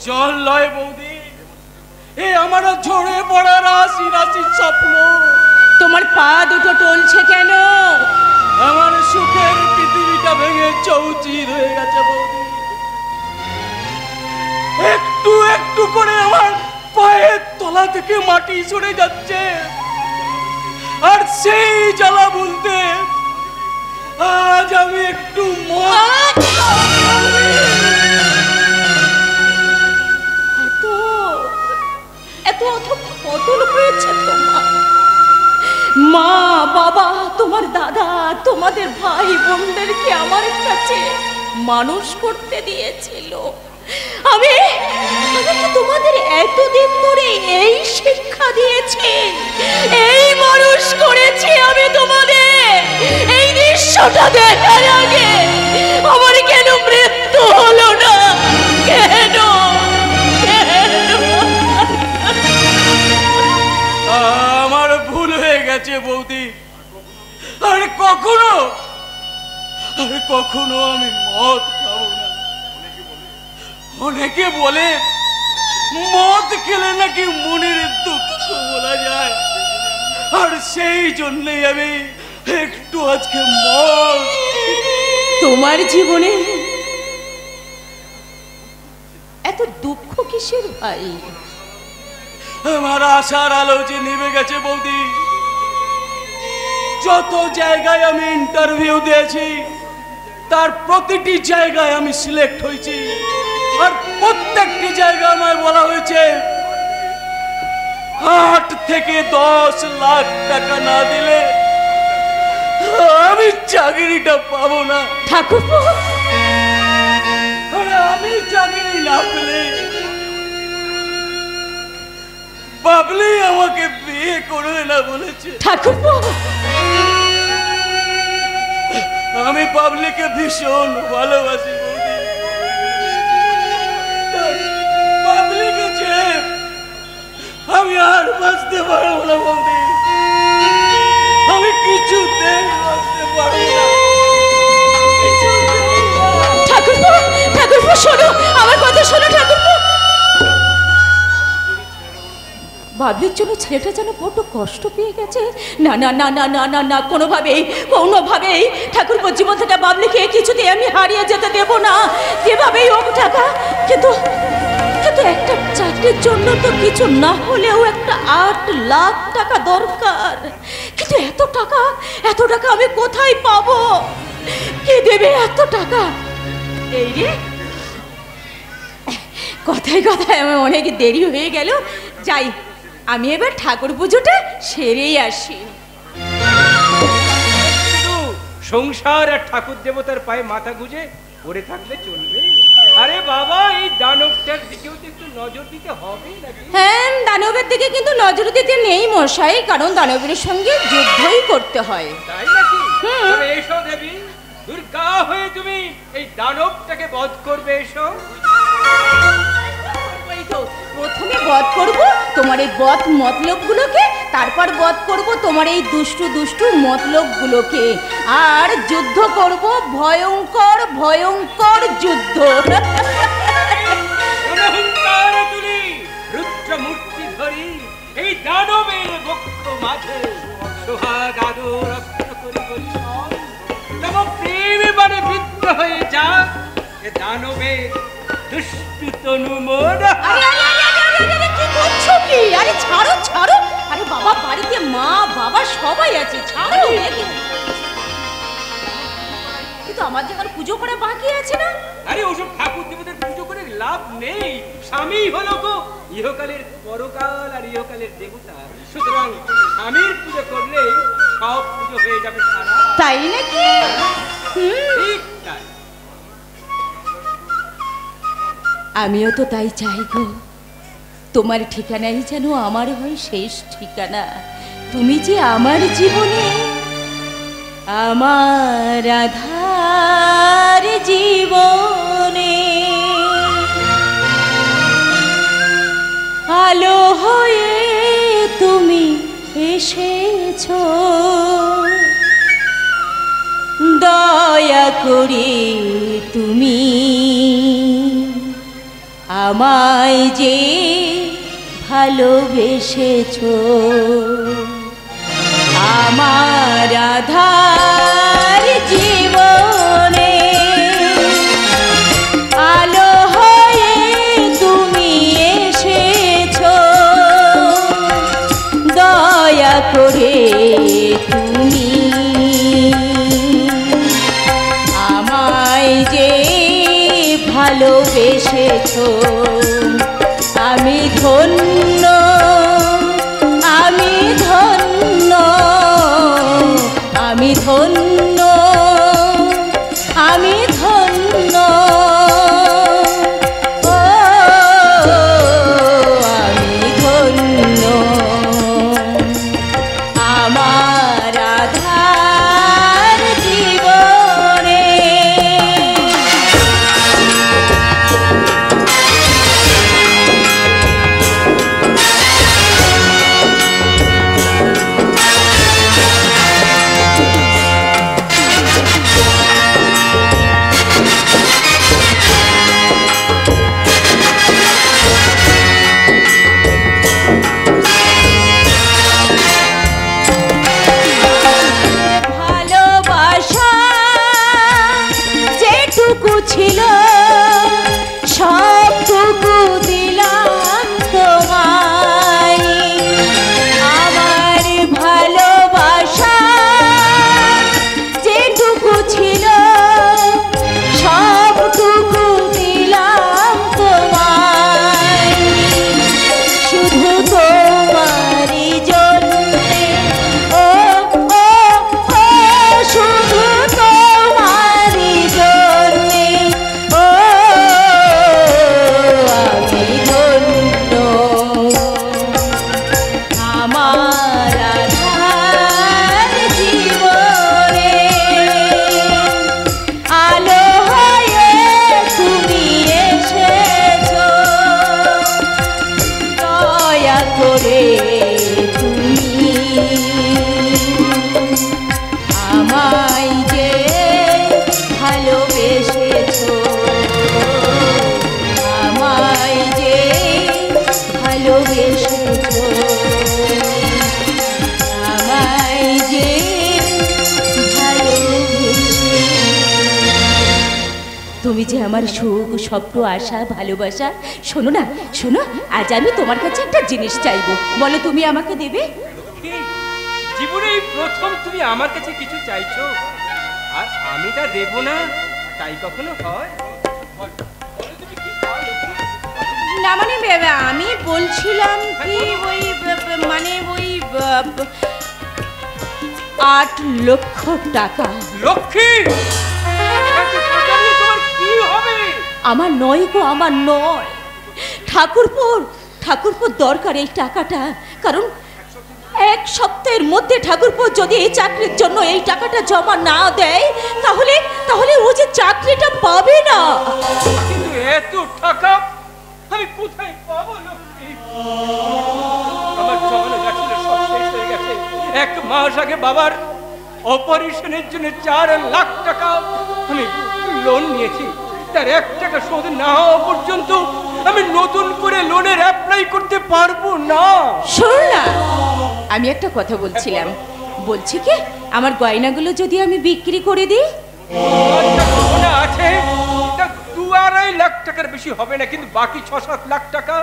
জল লয় বৌদি, এ আমার ঝরে পড়া রাশি রাশি স্বপ্ন। তোমার পা দুটো টলছে কেন? আমার সুখের পৃথিবীটা ভেঙে চৌচির হয়ে গেছে বৌদি, একটু একটু করে আমার পায়ের তলা থেকে মাটি সরে যাচ্ছে, আর সেই জ্বালা বলতে আজ আমি একটু এত পতন হয়েছে তোমার। মা বাবা, তোমার দাদা, তোমাদের ভাই বোনদেরকে আমার কাছে মানুষ করতে দিয়েছিল, আমি আমি কি তোমাদের এতদিন ধরে এই শিক্ষা দিয়েছি, এই মানুষ করেছি আমি তোমাদের? এই দৃশ্যটা দেখার আগে আমার কেন মৃত্যু হলো না? কেন? আমার ভুল হয়ে গেছে বৌদি। আর কখনো আমি মদ খাবো না। অনেকে বলে মদ খেলে নাকি মনের দুঃখ বলা যায়, আর সেই জন্যই আমি একটু আজকে মদ। তোমার জীবনে এত দুঃখ কিসের ভাই? আমার আশার আলো যে নিভে গেছে বৌদি। যত জায়গায় আমি ইন্টারভিউ দিয়েছি তার প্রতিটি জায়গায় আমি সিলেক্ট হয়েছি, আর প্রত্যেকটি জায়গায় আমায় বলা হয়েছে 8 থেকে 10 লাখ টাকা না দিলে আমি চাকরিটা পাবো না। ঠাকুরপো, আরে আমি চাকরি না পেলে বাবলি আমাকে বিয়ে করবে না বলেছে। ঠাকুরপো, আমি বাবলিকে ভীষণ ভালোবাসি বৌদি। বাবলিকে ছেড়ে আমি আর বাঁচতে পারবো না বৌদি। আমি কিছুতেই বাঁচতে পারবো না। ঠাকুরপো, ঠাকুরপো শোনো, আমার কথা শোনো ঠাকুরপো। বাবলির জন্য ছেলেটা যেন বড্ড কষ্ট পেয়ে গেছে। না না না না না না না, কোনোভাবেই ঠাকুরপো জীবন থেকে বাবলিকে কিছুতেই আমি হারিয়ে যেতে দেব না, যেভাবেই হোক টাকা। কিন্তু একটা চাকরির জন্য তো কিছু না হলেও একটা 8 লাখ টাকা দরকার। কিন্তু এত টাকা আমি কোথায় পাবো? কে দেবে এত টাকা? এই রে, কথায় আমার অনেক দেরি হয়ে গেল। যাই, আমি এবার ঠাকুর পুজোটা সেরেই আসি। সংসার আর ঠাকুর দেবতার পায়ে মাথা গুঁজে পড়ে থাকলে চলবে? আরে বাবা, এই দানবটার দিকেও তো একটু নজর দিতে হবে নাকি? হ্যাঁ, দানবের দিকে কিন্তু নজর দিতে নেই মশাই, কারণ দানবের সঙ্গে যুদ্ধই করতে হয়। তাই নাকি? তবে এসো দেবী, দুর্গা হয়ে তুমি এই দানবটাকে বধ করবে। এসো। প্রথমে বধ করব তোমার এই বধ মতলবগুলোকে, তারপর বধ করব তোমার এই দুষ্টু মতলবগুলোকে, আর যুদ্ধ করব ভয়ঙ্কর যুদ্ধ। রুদ্রমূর্তি ধরি এই দানবের বক্ষ মাঝে সোহাগ আদর রক্ত করি বলি তবে প্রেমে মানে বৃদ্ধ হয়ে যাক এ দানবের দুষ্টু তনু মোর। কি করছো কি? আরে ছাড়ো। আরে বাবা, বাড়িতে মা বাবা সবাই আছে, ছাড়ো। কিন্তু আমার যখন পুজো করা বাকি আছে না। আরে ওসব ঠাকুর দেবতার পুজো করে লাভ নেই। স্বামী হলো গো ইহকালের পরকাল আর ইহকালের দেবতা। সুতরাং স্বামীর পুজো করলে সব পুজো হয়ে যাবে সারা। তাই নাকি? ঠিক তাই। আমিও তো তাই চাই গো। তোমার ঠিকানাই যেন আমার হয় শেষ ঠিকানা। তুমি যে আমার জীবনে, আমার আধার জীবনে আলো হয়ে তুমি এসেছো। দয়া করে তুমি আমায় যে ভালোবেসেছো, আমার আধার জীবনে আলো হয়ে তুমি এসেছো। দয়া করে তুমি আমায় যে ভালোবেসেছো। আমি ধন্য, আমি ধন্য, আমি ধন্য, আমি ধন্য। ও আমার আধার জীবনে আলো হয়ে তুমি এসেছো, দয়া করে তুমি আমায় যে ভালোবেসেছো, আমায় যে ভালোবেসেছো, আমায় যে ভালোবেসেছো। তুমি যে আমার সুখ, স্বপ্ন, আশা, ভালোবাসা। শোনো না, শোনো, আজ আমি তোমার কাছে একটা জিনিস চাইবো, বলো তুমি আমাকে দেবে? কি? জীবনে এই প্রথম তুমি আমার কাছে কিছু চাইছো আর আমি তা দেব না, তাই কখনো হয়? বলো তুমি কি চাও লক্ষ্মী? না মানে আমি বলছিলাম কি ওই মানে ওই 8 লক্ষ টাকা। লক্ষ্মী, এত টাকা নিয়ে তোমার কি হবে? আমার নয় গো, আমার নয়, ঠাকুরপুর দরকার এই টাকাটা। কারণ 1 সপ্তাহের মধ্যে ঠাকুরপো যদি এই চাকরির জন্য এই টাকাটা জমা না দেয়, তাহলে ও যে চাকরিটা পাবে না। কিন্তু এত টাকা আমি কোথায় পাবো লক্ষ্মী? আমার জমানো গাছগুলো সব শেষ হয়ে গেছে। 1 মাস আগে বাবার অপারেশনের জন্য 4 লাখ টাকা আমি লোন নিয়েছি। তার 1 টাকা শোধ না হওয়া পর্যন্ত আমি নতুন করে লোনের অ্যাপ্লাই করতে পারবো না। শোন না, আমি একটা কথা বলছিলাম, বলছি কি আমার গয়নাগুলো যদি আমি বিক্রি করে দিই? মনে আছে 2-2.5 লাখ টাকার বেশি হবে না, কিন্তু বাকি 6-7 লাখ টাকা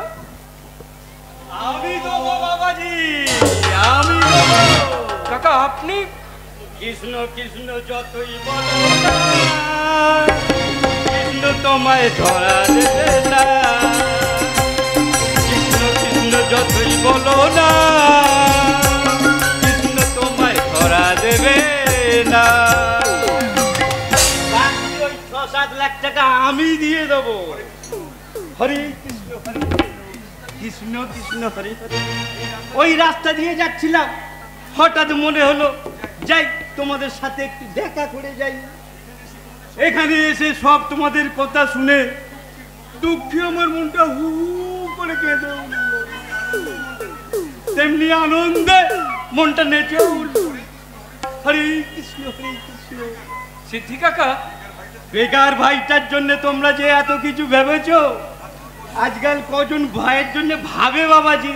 আমি দেবো বাবাজি, আমি দেবো। টাকা আপনি? কৃষ্ণ কৃষ্ণ যতই বলো না, কৃষ্ণ তোমায় ধরা দেবে না। কৃষ্ণ কৃষ্ণ যতই বলো না, কৃষ্ণ তোমায় ধরা দেবে না। বাকি ওই 6-7 লাখ টাকা আমি দিয়ে দেবো। হরে কৃষ্ণ হরে কৃষ্ণ কৃষ্ণ হরে হরে। ওই রাস্তা দিয়ে যাচ্ছিলাম, হঠাৎ মনে হলো যাই তোমাদের সাথে একটু দেখা করে যাই। এখানে এসে সব তোমাদের কথা শুনে দুঃখী আমার মনটা হু করে কেঁদে উঠল, তেমনি আনন্দে মনটা নেচে উঠল। হরে কৃষ্ণ হরে কৃষ্ণ। সিদ্ধি কাকা, বেকার ভাইটার জন্য তোমরা যে এত কিছু ভেবেছো, আজকাল কজন ভাইয়ের জন্য ভাবে বাবাজি।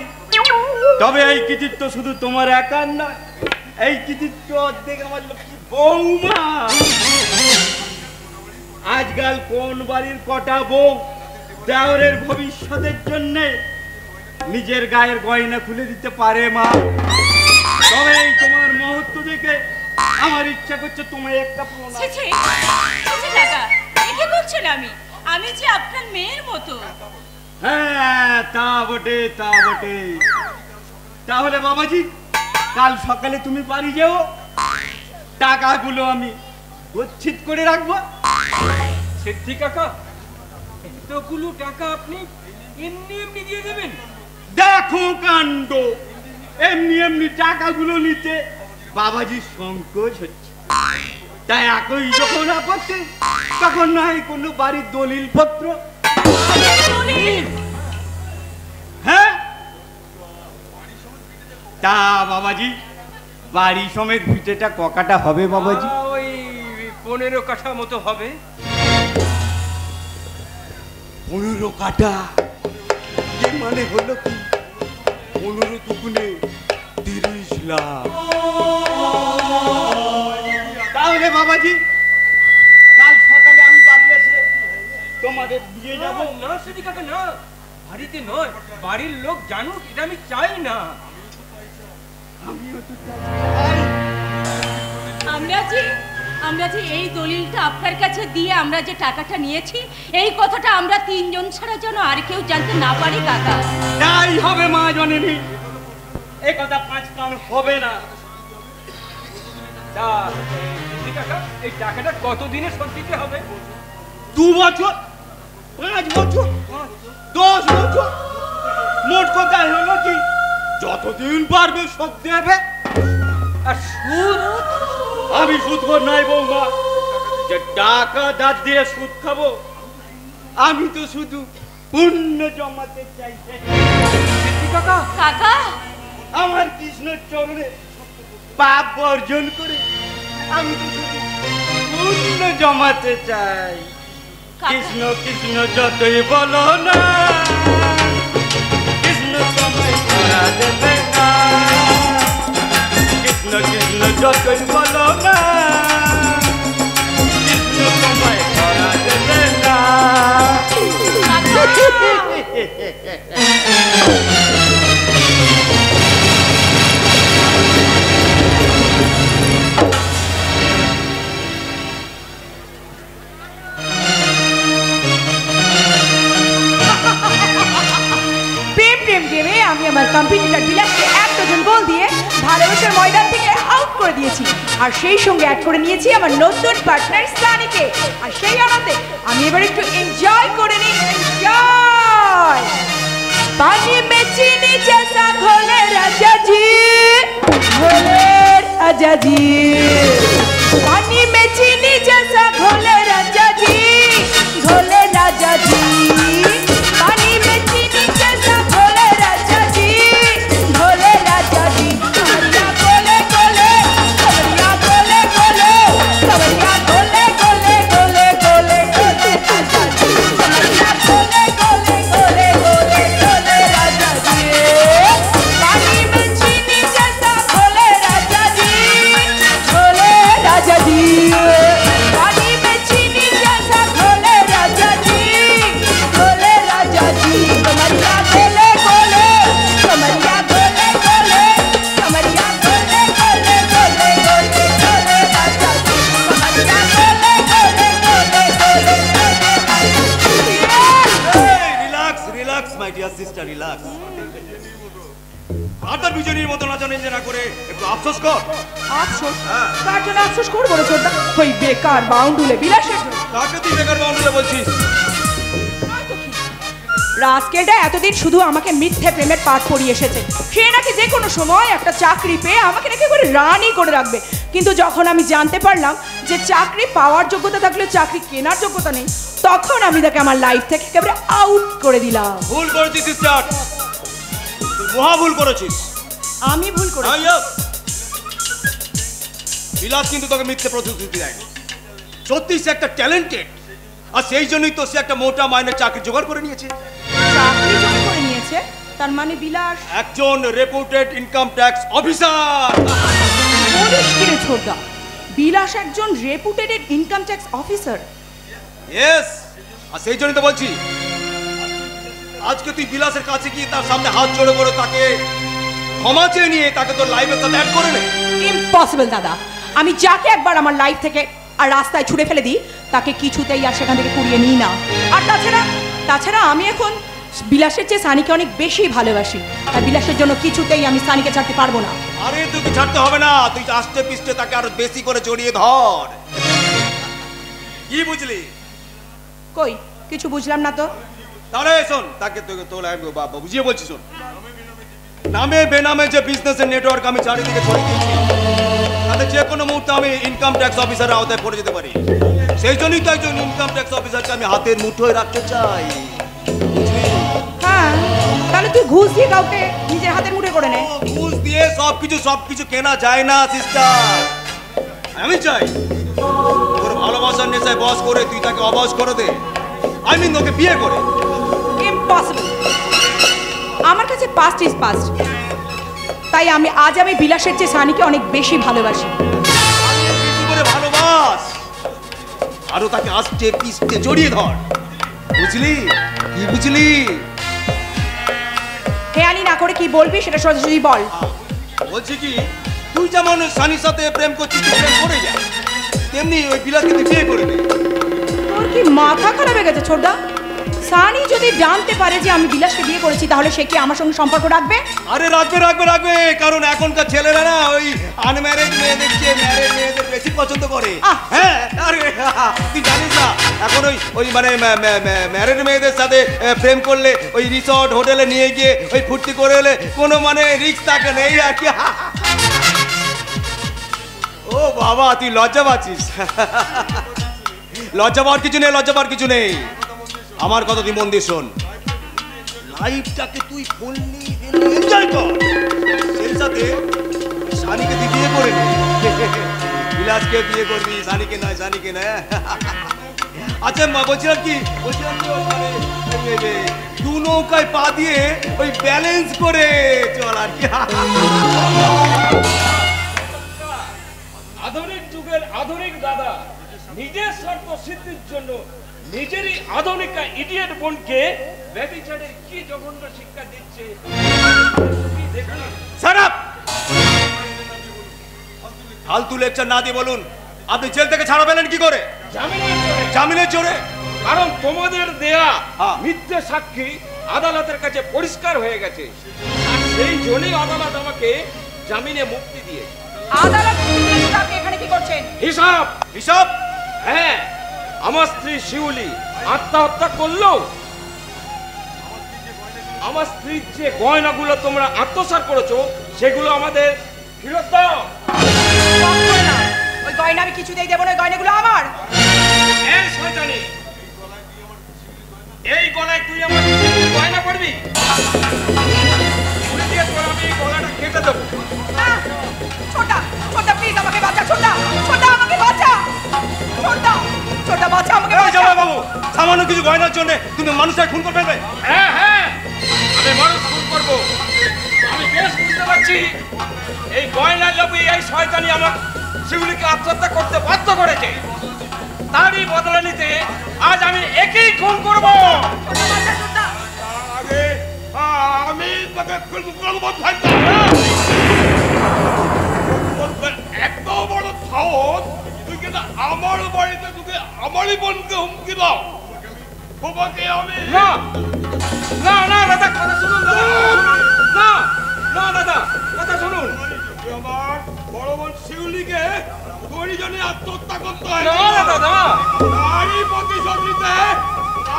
তবে এই কৃতিত্ব শুধু তোমার একার নয়, এই কৃতিত্ব অর্ধেক আমার লক্ষ্মী বৌমা। আজকাল কোন বাড়ির কটা বউ দেওরের ভবিষ্যতের জন্য নিজের গায়ের গয়না খুলে দিতে পারে মা? তবে এই তোমার মহত্ব দেখে আমার ইচ্ছা করছে তোমায় একটা প্রণাম। টাকা কি বলছেন? আমি যে আপনার মেয়ের মতো। হ্যাঁ তা বটে, তা বটে। তাহলে বাবাজি কাল সকালে তুমি বাড়ি যাও, টাকাগুলো আমি গচ্ছিত করে রাখবো। সিদ্ধি কাকা, এতগুলো টাকা আপনি এমনি এমনি দিয়ে দেবেন? দেখো কাণ্ড, এমনি এমনি টাকাগুলো নিতে বাবাজির সংকোচ হচ্ছে। তাই একই যখন আপত্তি, তখন নয় কোনো বাড়ির দলিল পত্র। হ্যাঁ তা বাবাজি বাড়ি সমেত ভিটেটা ককাটা হবে বাবাজি? ওই 15 কাঠা মতো হবে। 15 কাঠা? এর মানে হলো কি 15 দুগুণে 30 লাখ। তাহলে বাবাজি কাল সকালে আমি বাড়ি এসে তোমাদের দিয়ে যাব। না সিদ্ধি কাকা না, বাড়িতে নয়, বাড়ির লোক জানুক এটা আমি চাই না। আমিও তো আমরা যে এই দলিলটা আপনার কাছে দিয়ে আমরা যে টাকাটা নিয়েছি, এই কথাটা আমরা 3 জন ছাড়া যেন আর কেউ জানতে না পারে কাকা। তাই হবে মা জননী, এই কথা 5 কান হবে না। তা সিদ্ধি কাকা, এই টাকাটা কতদিনে শোধ দিতে হবে? 2 বছর, 5 বছর, 10 বছর। মোট কথা হলো কি যতদিন পারবে শোধ দেবে। আর সুদ, আমি সুদ কর নাই বৌমা, যে টাকা ধার দিয়ে সুদ খাবো। আমি তো শুধু পুণ্য জমাতে চাই। কাকা, কাকা আমার কৃষ্ণ চরণে পাপ বর্জন করে আমি তো শুধু পুণ্য জমাতে চাই। কৃষ্ণ কৃষ্ণ যতই বলো না, কৃষ্ণ তোমায় করা দেবে না। কৃষ্ণ কৃষ্ণ যতই বলো না, কৃষ্ণ তোমায় করা দেবে না। আমি আমার কম্পিটিটর বিলাসকে 1 ডজন গোল দিয়ে ভালোবাসার ময়দান থেকে আউট করে দিয়েছি। আর সেই সঙ্গে অ্যাড করে নিয়েছি আমার নতুন পার্টনার সানিকে। আর সেই আনন্দে আমি এবার একটু এনজয় করে নিই। এনজয়। पानी में चीनी जैसा घोले राजा जी, घोले राजा जी। पानी में चीनी जैसा घोले राजा जी, घोले राजा जी। पानी में चीनी जैसा घोले राजा जी, घोले राजा जी। कमरिया गोले गोले, कमरिया गोले गोले, कमरिया गोले गोले गोले गोले गोले राजा जी। कमरिया गोले गोले गोले गोले गोले राजा जी। पानी में चीनी जैसा घोले राजा जी, घोले राजा जी। पानी में चीनी जैसा घोले राजा जी, घोले राजा जी। कमरिया गोले गोले, कमरिया गोले गोले, कमरिया गोले गोले गोले गोले गोले राजा जी। कमरिया गोले गोले गोले गोले गोले राजा जी। Relax relax my dear sister, relax. আর তার বিজয়ীর মতো নাচানি না করে একটু আফসোস কর। আফসোস? কার জন্য আফসোস করবো রে ছোটদা? ওই বেকার বাউন্ডুলে বিলাসের জন্য। কাকে তুই বেকার বাউন্ডুলে বলছিস? রাস্কেলটা এতদিন শুধু আমাকে মিথ্যে প্রেমের পাঠ পড়িয়ে এসেছে। সে নাকি যে কোনো সময় একটা চাকরি পেয়ে আমাকে নাকি করে রানি করে রাখবে। কিন্তু যখন আমি জানতে পারলাম যে চাকরি পাওয়ার যোগ্যতা থাকলেও চাকরি কেনার যোগ্যতা নেই, তখন আমি তাকে আমার লাইফ থেকে একেবারে আউট করে দিলাম। ভুল করেছিস সিস্টার, তুই মহা ভুল করেছিস। আমি ভুল করেছি? ইয়েস। বিলাস কিন্তু তোকে মিথ্যে প্রতিশ্রুতি দেয়নি। সত্যি সে একটা ট্যালেন্টেড, আর সেই জন্যই তো সে একটা মোটা মাইনের চাকরি জোগাড় করে নিয়েছে। চাকরি জোগাড় করে নিয়েছে? তার মানে বিলাস একজন রেপুটেড ইনকাম ট্যাক্স অফিসার। বলিস কি রে ছোটদা? বিলাস একজন reputed income tax officer? Yes. আর সেই জন্যই তো বলছি, আজকে তুই বিলাসের কাছে গিয়ে তার সামনে হাত জোড়ে করে তাকে ক্ষমা চেয়ে নিয়ে তাকে তোর লাইফের সাথে অ্যাড করে নে। ইম্পসিবল দাদা। আমি যাকে একবার আমার লাইফ থেকে আর রাস্তায় ছুড়ে ফেলে দিই, তাকে কিছুতেই আর সেখান থেকে কুড়িয়ে নিই না। আর তাছাড়া আমি এখন বিলাসের চেয়ে সানিকে অনেক বেশি ভালোবাসি। আর বিলাসের জন্য কিছুতেই আমি সানিকে ছাড়তে পারবো না। আরে তোকে ছাড়তে হবে না, তুই আস্তে পিস্তে তাকে আরো বেশি করে জড়িয়ে ধর। কি বুঝলি? কই কিছু বুঝলাম না তো। তাহলে শোন, তাকে তোকে তোর বাবা বুঝিয়ে বলছি। শোন, নামে বেনামে যে বিজনেসের নেটওয়ার্ক আমি চারিদিকে ছড়িয়ে দিচ্ছি, তাতে যে কোনো মুহূর্তে আমি ইনকাম ট্যাক্স অফিসারের আওতায় পড়ে যেতে পারি। সেই জন্যই তো একজন ইনকাম ট্যাক্স অফিসারকে আমি হাতের মুঠোয় রাখতে চাই, বুঝলি? হ্যাঁ, তাহলে তুই ঘুষ দিয়ে কাউকে নিজের হাতের মুঠোয় করে নে। ঘুষ দিয়ে সবকিছু কেনা যায় না সিস্টার। আমি চাই তোর ভালোবাসার নেশায় বস করে তুই তাকে অবশ করে দে। আই মিন ওকে বিয়ে করে। ইম্পসিবল। আমার কাছে পাস্ট ইজ পাস্ট। তাই আমি বিলাসের চেয়ে সানিকে অনেক বেশি ভালোবাসি। বেশি করে ভালোবাস, আরো তাকে আস্তে পিস্তে জড়িয়ে ধর, বুঝলি? কি বুঝলি? হেয়ালি না করে কি বলবি সেটা সোজাসুজি বল। বলছি কি, তুই যেমন সানির সাথে প্রেম করছিস, প্রেম করে যা, তেমনি ওই বিলাসকে তুই বিয়ে করে নে। তোর কি মাথা খারাপ হয়ে গেছে ছোটদা? সানি যদি জানতে পারে যে আমি বিলাসকে বিয়ে করেছি, তাহলে সে কি আমার সঙ্গে সম্পর্ক রাখবে? আরে রাখবে, কারণ এখনকার ছেলেরা না ওই আনম্যারেড মেয়ে দেখছে ম্যারেড মেয়েদের বেশি পছন্দ করে। হ্যাঁ, আরে তুই জানিস না এখন ওই মানে ম্যারেড মেয়েদের সাথে প্রেম করলে ওই রিসর্ট হোটেলে নিয়ে গিয়ে ওই ফুর্তি করে এলে কোনো মানে রিস্ক থাকে নেই আর কি। ও বাবা, তুই লজ্জা পাচ্ছিস? লজ্জা পাওয়ার কিছু নেই, লজ্জা পাওয়ার কিছু নেই। আমার কথা তুই মন দিয়ে শোন। লাইফটাকে তুই ফুললি এনজয় কর, সেই সাথে সানিকে তুই বিয়ে করে নে। বিলাসকে বিয়ে করবি, সানিকে নয়, সানিকে নয়। আচ্ছা বলছিলাম কি দু নৌকায় পা দিয়ে ওই ব্যালেন্স করে চল আর কি। আধুনিক যুগের আধুনিক দাদা নিজের স্বার্থ সিদ্ধির জন্য নিজেরই আধুনিক ইডিয়েট বোনকে ব্যভিচারের কি জঘন্য শিক্ষা দিচ্ছে। ফালতু লেকচার না দিয়ে বলুন, আপনি জেল থেকে ছাড়া পেলেন কি করে? জামিনের জোরে। কারণ তোমাদের দেয়া মিথ্যে সাক্ষী আদালতের কাছে পরিষ্কার হয়ে গেছে, আর সেই জন্যই আদালত আমাকে জামিনে মুক্তি দিয়েছে। আদালত এখানে কি করছেন? হিসাব। হিসাব? হ্যাঁ, আমার স্ত্রী শিউলি আত্মহত্যা করলো। আমার স্ত্রীর যে গয়নাগুলো তোমরা আত্মসাৎ করেছো সেগুলো আমাদের ফেরত দাও। ওই গয়না আমি কিছুতেই দেবো না, গয়নাগুলো আমার। এই শয়তানি, এই গলায় তুই আমার গয়না পরবি? আমি গলাটা কেটে দেবো। ছোটা ছোটা, প্লিজ আমাকে বাঁচা। ছোটা ছোটা, আমাকে বাঁচা। ছোটা ছোটা, বাঁচা আমাকে। বাবু, সামান্য কিছু গয়নার জন্য তুমি মানুষের খুন করবে? হ্যাঁ হ্যাঁ, আমি মানুষ খুন করবো। আমি বেশ বুঝতে পারছি এই গয়নার লোভে এই শয়তানি আমার শিউলিকে আত্মহত্যা করতে বাধ্য করেছে। তারই বদলা নিতে আজ আমি একই খুন করব। আগে আমি তোকে খুন করবো। এত বড় সাহস, তুই কিন্তু আমার বাড়িতে তোকে আমারই বোনকে হুমকি দাও। তোমাকে আমি না না না দাদা, কথা শুনুন দাদা। না না দাদা, কথা শুনুন। আমার বড় বোন শিউলিকে দুইজনে আত্মহত্যা করতে হয়। না দাদা, না। তারই প্রতিশোধ নিতে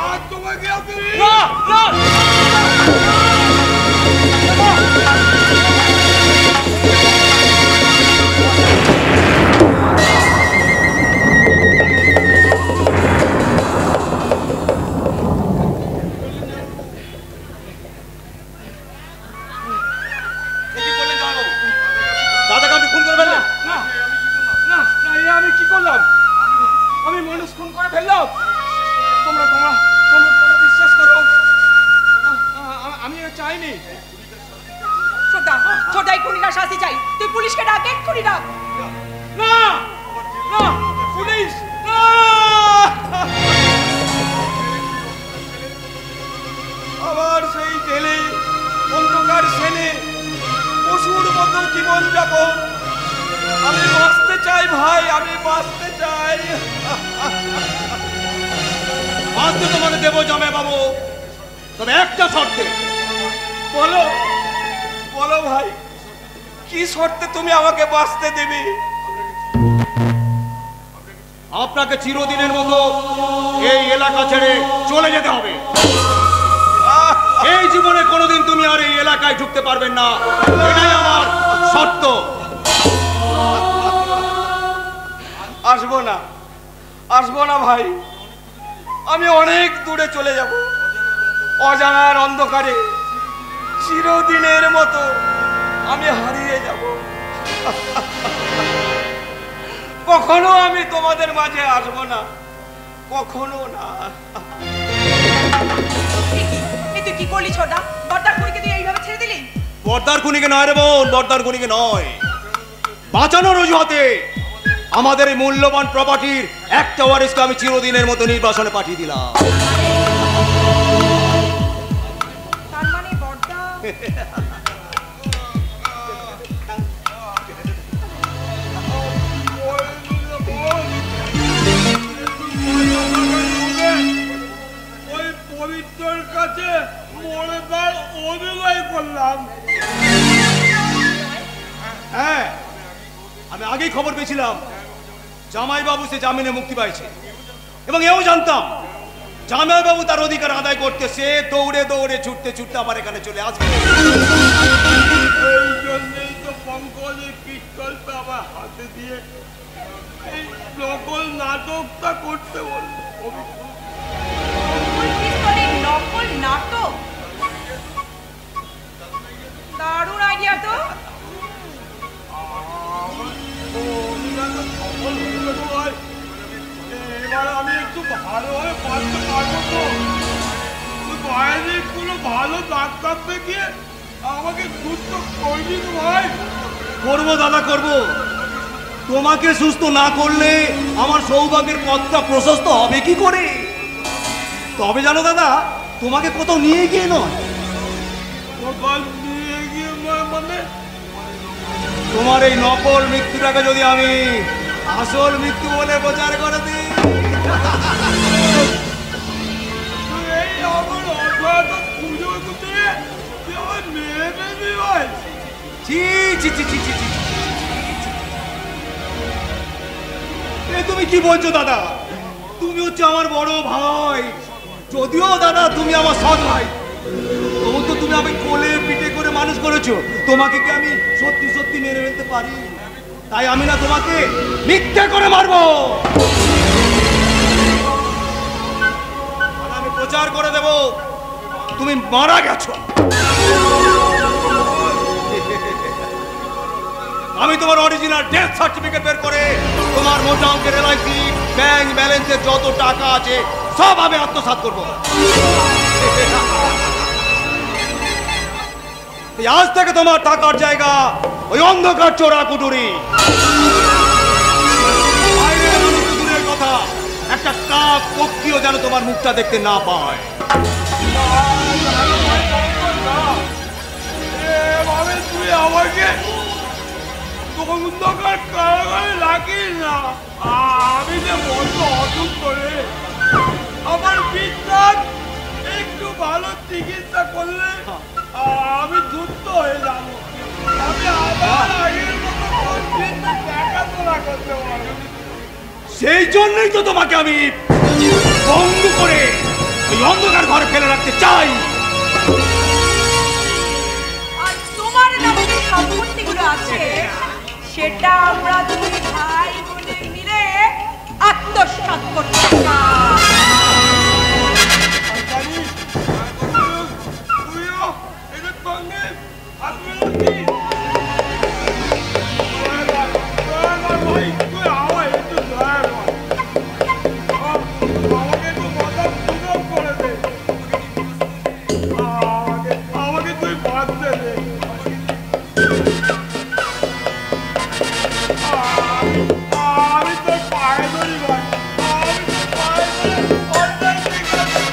আজ তোমাকে আমি না না। দাদাকে আপনি খুন করে ফেললেন? না না না, আমি কি করলাম? আমি মানুষ খুন করে ফেললাম? তোমরা তোমরা তোমরা তোমরা বিশ্বাস করো, আমি চাইনি। ছোটা ছোটা, এই খুনিটার শাস্তি চাই। তুই পুলিশকে ডাক, এক্ষুনি ডাক। না না, পুলিশ না। আবার সেই জেলে অন্ধকার সেলে পশুর মতো জীবন যাপন। আমি বাঁচতে চাই ভাই, আমি বাঁচতে চাই। বাঁচতে তোমাকে দেবো জমে বাবু, তবে একটা শর্তে। বলো বলো ভাই, কি শর্তে তুমি আমাকে বাঁচতে দেবে? আপনাকে চিরদিনের মতো এই এলাকা ছেড়ে চলে যেতে হবে। এই জীবনে কোনোদিন তুমি আর এই এলাকায় ঢুকতে পারবেন না, এটাই আমার শর্ত। আসবো না, আসবো না ভাই। আমি অনেক দূরে চলে যাব, অজানার অন্ধকারে চিরদিনের মতো আমি হারিয়ে যাব। কখনো আমি তোমাদের মাঝে আসবো না, কখনো না। তুই কি করলি ছোটা? বর্দার খুনিকে তুই এইভাবে ছেড়ে দিলি? বর্দার খুনিকে নয় রে বোন, বর্দার খুনিকে নয়। বাঁচানোর অজুহাতে আমাদের এই মূল্যবান প্রপার্টির একটা ওয়ারিসকে আমি চিরদিনের মতো নির্বাসনে পাঠিয়ে দিলাম। তার মানে বর্দা ওই পবিত্রের কাছে মরে তার অভিনয় করলাম। হ্যাঁ, আমি আগেই খবর পেয়েছিলাম জামাইবাবু সে জামিনে মুক্তি পাইছে, এবং এও জানতাম জামাইবাবু তার অধিকার আদায় করতে সে দৌড়ে দৌড়ে ছুটতে ছুটতে আবার এখানে চলে আসবে। এই জন্যই তো পঙ্কজের পিস্তলটা আমার হাতে দিয়ে এই নকল নাটকটা করতে বলল। নকল নাটক, দারুণ আইডিয়া তো। এবার আমি একটু ভালোভাবে পারতে পারবো তো? বাইরে কোনো ভালো ডাক্তার দেখিয়ে আমাকে সুস্থ করবি তো ভাই? করবো দাদা, করবো। তোমাকে সুস্থ না করলে আমার সৌভাগ্যের পথটা প্রশস্ত হবে কি করে? তবে জানো দাদা, তোমাকে কোথাও নিয়ে গিয়ে নয়, নিয়ে গিয়ে মানে তোমার এই নকল মৃত্যুটাকে যদি আমি আসল মৃত্যু বলে প্রচার করে দিই। এই আমার অসহায় পুজো দিয়ে তুই আমার মেয়ে দিবি ভাই? ছি ছি ছি ছি ছি ছি। এ তুমি কি বলছো দাদা? তুমি হচ্ছে আমার বড় ভাই, যদিও দাদা তুমি আমার সৎ ভাই, তবু তো তুমি আমি কোলে পিঠে করে মানুষ করেছো। তোমাকে কি আমি সত্যি সত্যি মেরে ফেলতে পারি? তাই আমি না তোমাকে মিথ্যে করে মারবো, আর আমি প্রচার করে দেব তুমি মারা গেছো। আমি তোমার অরিজিনাল ডেথ সার্টিফিকেট বের করে তোমার মোটা অঙ্কের এলআইসি ব্যাংক ব্যালেন্সের যত টাকা আছে সব আমি আত্মসাৎ করব। আজ থেকে তোমার টাকার জায়গা ওই অন্ধকার চোরা কুটুরি। বাইরের মানুষ তো দূরের কথা, একটা কাক পক্ষীও যেন তোমার মুখটা দেখতে না পায়। তুই আমাকে অন্ধকার কারাগারে রাখিস না। আমি যে বন্ধ অসুখ করে আমার বিশ্বাস একটু ভালো চিকিৎসা করলে আমি সুস্থ হয়ে যাব। আমি আবার আগের মতো দেখাশোনা করতে পারবো। সেই জন্যই তো তোমাকে আমি বন্ধ করে ওই অন্ধকার ঘরে ফেলে রাখতে চাই। আর তোমার নামে যে সম্পত্তিগুলো আছে সেটা আমরা দুই ভাই বোনে মিলে আত্মসাৎ করতে চাই। তুইও এদের সঙ্গে হাত মিলাচ্ছিস? ভাই তুই আমার একটু দয়া কর, আমাকে একটু মজার সুযোগ করে দে, আমাকে তুই বাঁচতে দে। আমি তোর পায়ে ধরি ভাই, আমি তোর পায়ে ধরে অন্যায় ঠিক আছে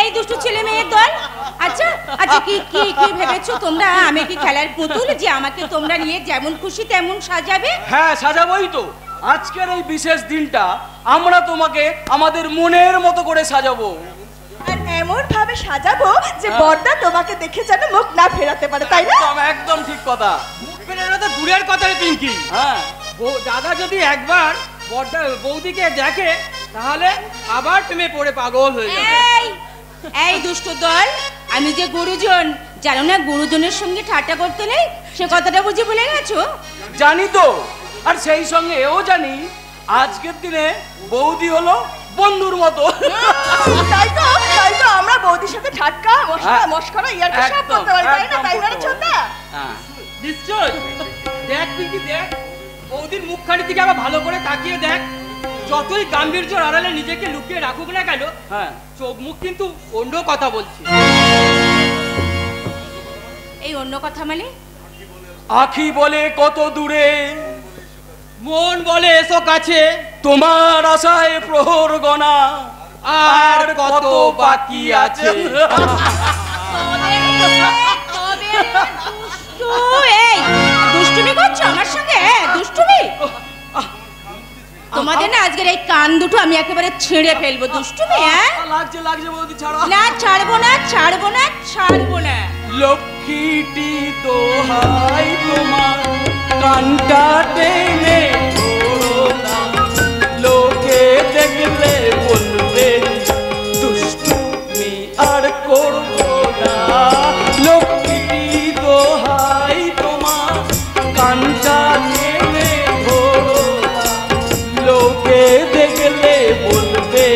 এই দুষ্টু ছেলে মেয়ের দল। আচ্ছা আচ্ছা, কি কি কি ভেবেছো তোমরা? আমি কি খেলার পুতুল যে আমাকে তোমরা নিয়ে যেমন খুশি তেমন সাজাবে? হ্যাঁ, সাজাবোই তো। আজকের এই বিশেষ দিনটা আমরা তোমাকে আমাদের মনের মতো করে সাজাবো, আর এমন ভাবে সাজাবো যে বড়দা তোমাকে দেখে যেন মুখ না ফেরাতে পারে, তাই না? একদম একদম ঠিক কথা। মুখ ফেরানো তো দূরের কথা রে পিঙ্কি। হ্যাঁ, দাদা যদি একবার বড়দা বৌদিকে দেখে তাহলে আবার তুমি পড়ে পাগল হয়ে যাবে। এই এই দুষ্ট দল, আমি যে গুরুজন, জানো না গুরুজনের সঙ্গে ঠাট্টা করতে নেই, সে কথাটা বুঝে ভুলে গেছো? জানি তো, আর সেই সঙ্গে এও জানি আজকের দিনে বৌদি হলো বন্ধুর মতো। তাই তো আমরা বৌদির সাথে ঠাট্টা মশকরা ইয়ার্কি সব করতে পারি, তাই না? তাই মানে ছোটদা? নিশ্চয়। দেখ পিঙ্কি, দেখ বৌদির মুখখানি দিকে আবার ভালো করে তাকিয়ে দেখ। যতই গাম্ভীর্য আড়ালে নিজেকে লুকিয়ে রাখুক না কেন, চোখ মুখ কিন্তু অন্য কথা বলছে। এই অন্য কথা মানে? আখি বলে কত দূরে, মন বলে এসো কাছে, তোমার আশায় প্রহর গণা, আর কত বাকি আছে? দুষ্টুমি করছো আমার সঙ্গে? দুষ্টুমি তোমাদের না আজকের এই কান দুটো আমি একেবারে ছিঁড়ে ফেলবো। দুষ্টুমি লাগছে লাগছে বৌদি, ছাড়ো না, ছাড়বো না, ছাড়বো না, ছাড়বো না। লক্ষ্মীটি দোহাই তোমার কানটা টেনে ধরো না, লোকে দেখলে বলবে দুষ্টুমি আর করবো না। লক্ষ্মীটি দোহাই তোমার কানটা টেনে ধরো না, লোকে দেখলে বলবে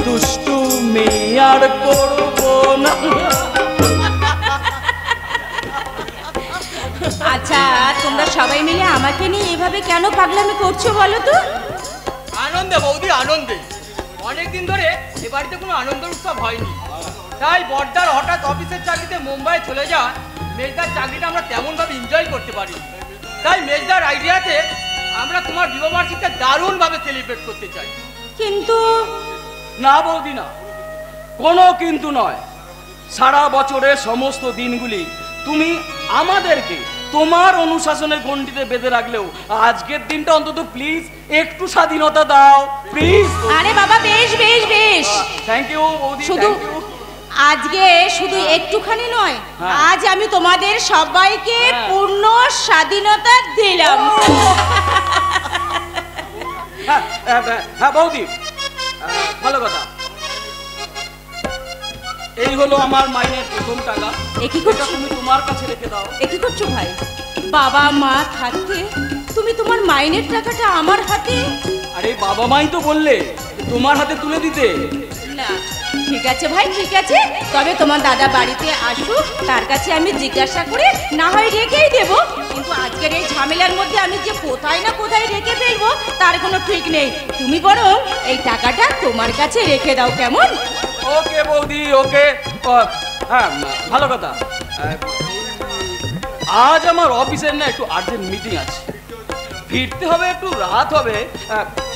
দুষ্টুমি আর করবো না। আচ্ছা, তোমরা সবাই মিলে আমাকে নিয়ে এভাবে কেন পাগলামি করছো বলো তো? আনন্দে বৌদি, আনন্দে। অনেকদিন ধরে এ বাড়িতে কোনো আনন্দ উৎসব হয়নি, তাই বড়দার হঠাৎ অফিসের চাকরিতে মুম্বাই চলে যাওয়া মেজদার চাকরিটা আমরা তেমন ভাবে এনজয় করতে পারি। তাই মেজদার আইডিয়াতে আমরা তোমার বিবাহবার্ষিকীটা দারুণ ভাবে সেলিব্রেট করতে চাই। কিন্তু না বৌদি না, কোনো কিন্তু নয়। সারা বছরের সমস্ত দিনগুলি তুমি আমাদেরকে তোমার অনুশাসনের গণ্ডিতে বেঁধে রাখলেও আজকের দিনটা অন্তত প্লিজ একটু স্বাধীনতা দাও প্লিজ। আরে বাবা, বেশ বেশ বেশ। থ্যাংক ইউ বৌদি, শুধু থ্যাংক ইউ। আজকে শুধু একটুখানি নয়, হ্যাঁ। আজ আমি তোমাদের সবাইকে হ্যাঁ। পূর্ণ স্বাধীনতা দিলাম। হ্যাঁ হ্যাঁ বৌদি, ভালো কথা। এই হলো আমার মাইনের প্রথম টাকা। এ কি করছো? তুমি তোমার কাছে রেখে দাও। এ কি করছো ভাই? বাবা মা থাকতে তুমি তোমার মাইনের টাকাটা আমার হাতে? আরে বাবা মাই তো বললে তোমার হাতে তুলে দিতে। না, ঠিক আছে ভাই, ঠিক আছে। তবে তোমার দাদা বাড়িতে আসুক, তার কাছে আমি জিজ্ঞাসা করে না হয় রেখেই দেবো। কিন্তু আজকের এই ঝামেলার মধ্যে আমি যে কোথায় না কোথায় রেখে ফেলবো তার কোনো ঠিক নেই। তুমি বরং এই টাকাটা তোমার কাছে রেখে দাও, কেমন? ওকে বৌদি, ওকে। হ্যাঁ, ভালো কথা। আজ আমার অফিসের না একটু আর্জেন্ট মিটিং আছে, ফিরতে হবে, একটু রাত হবে।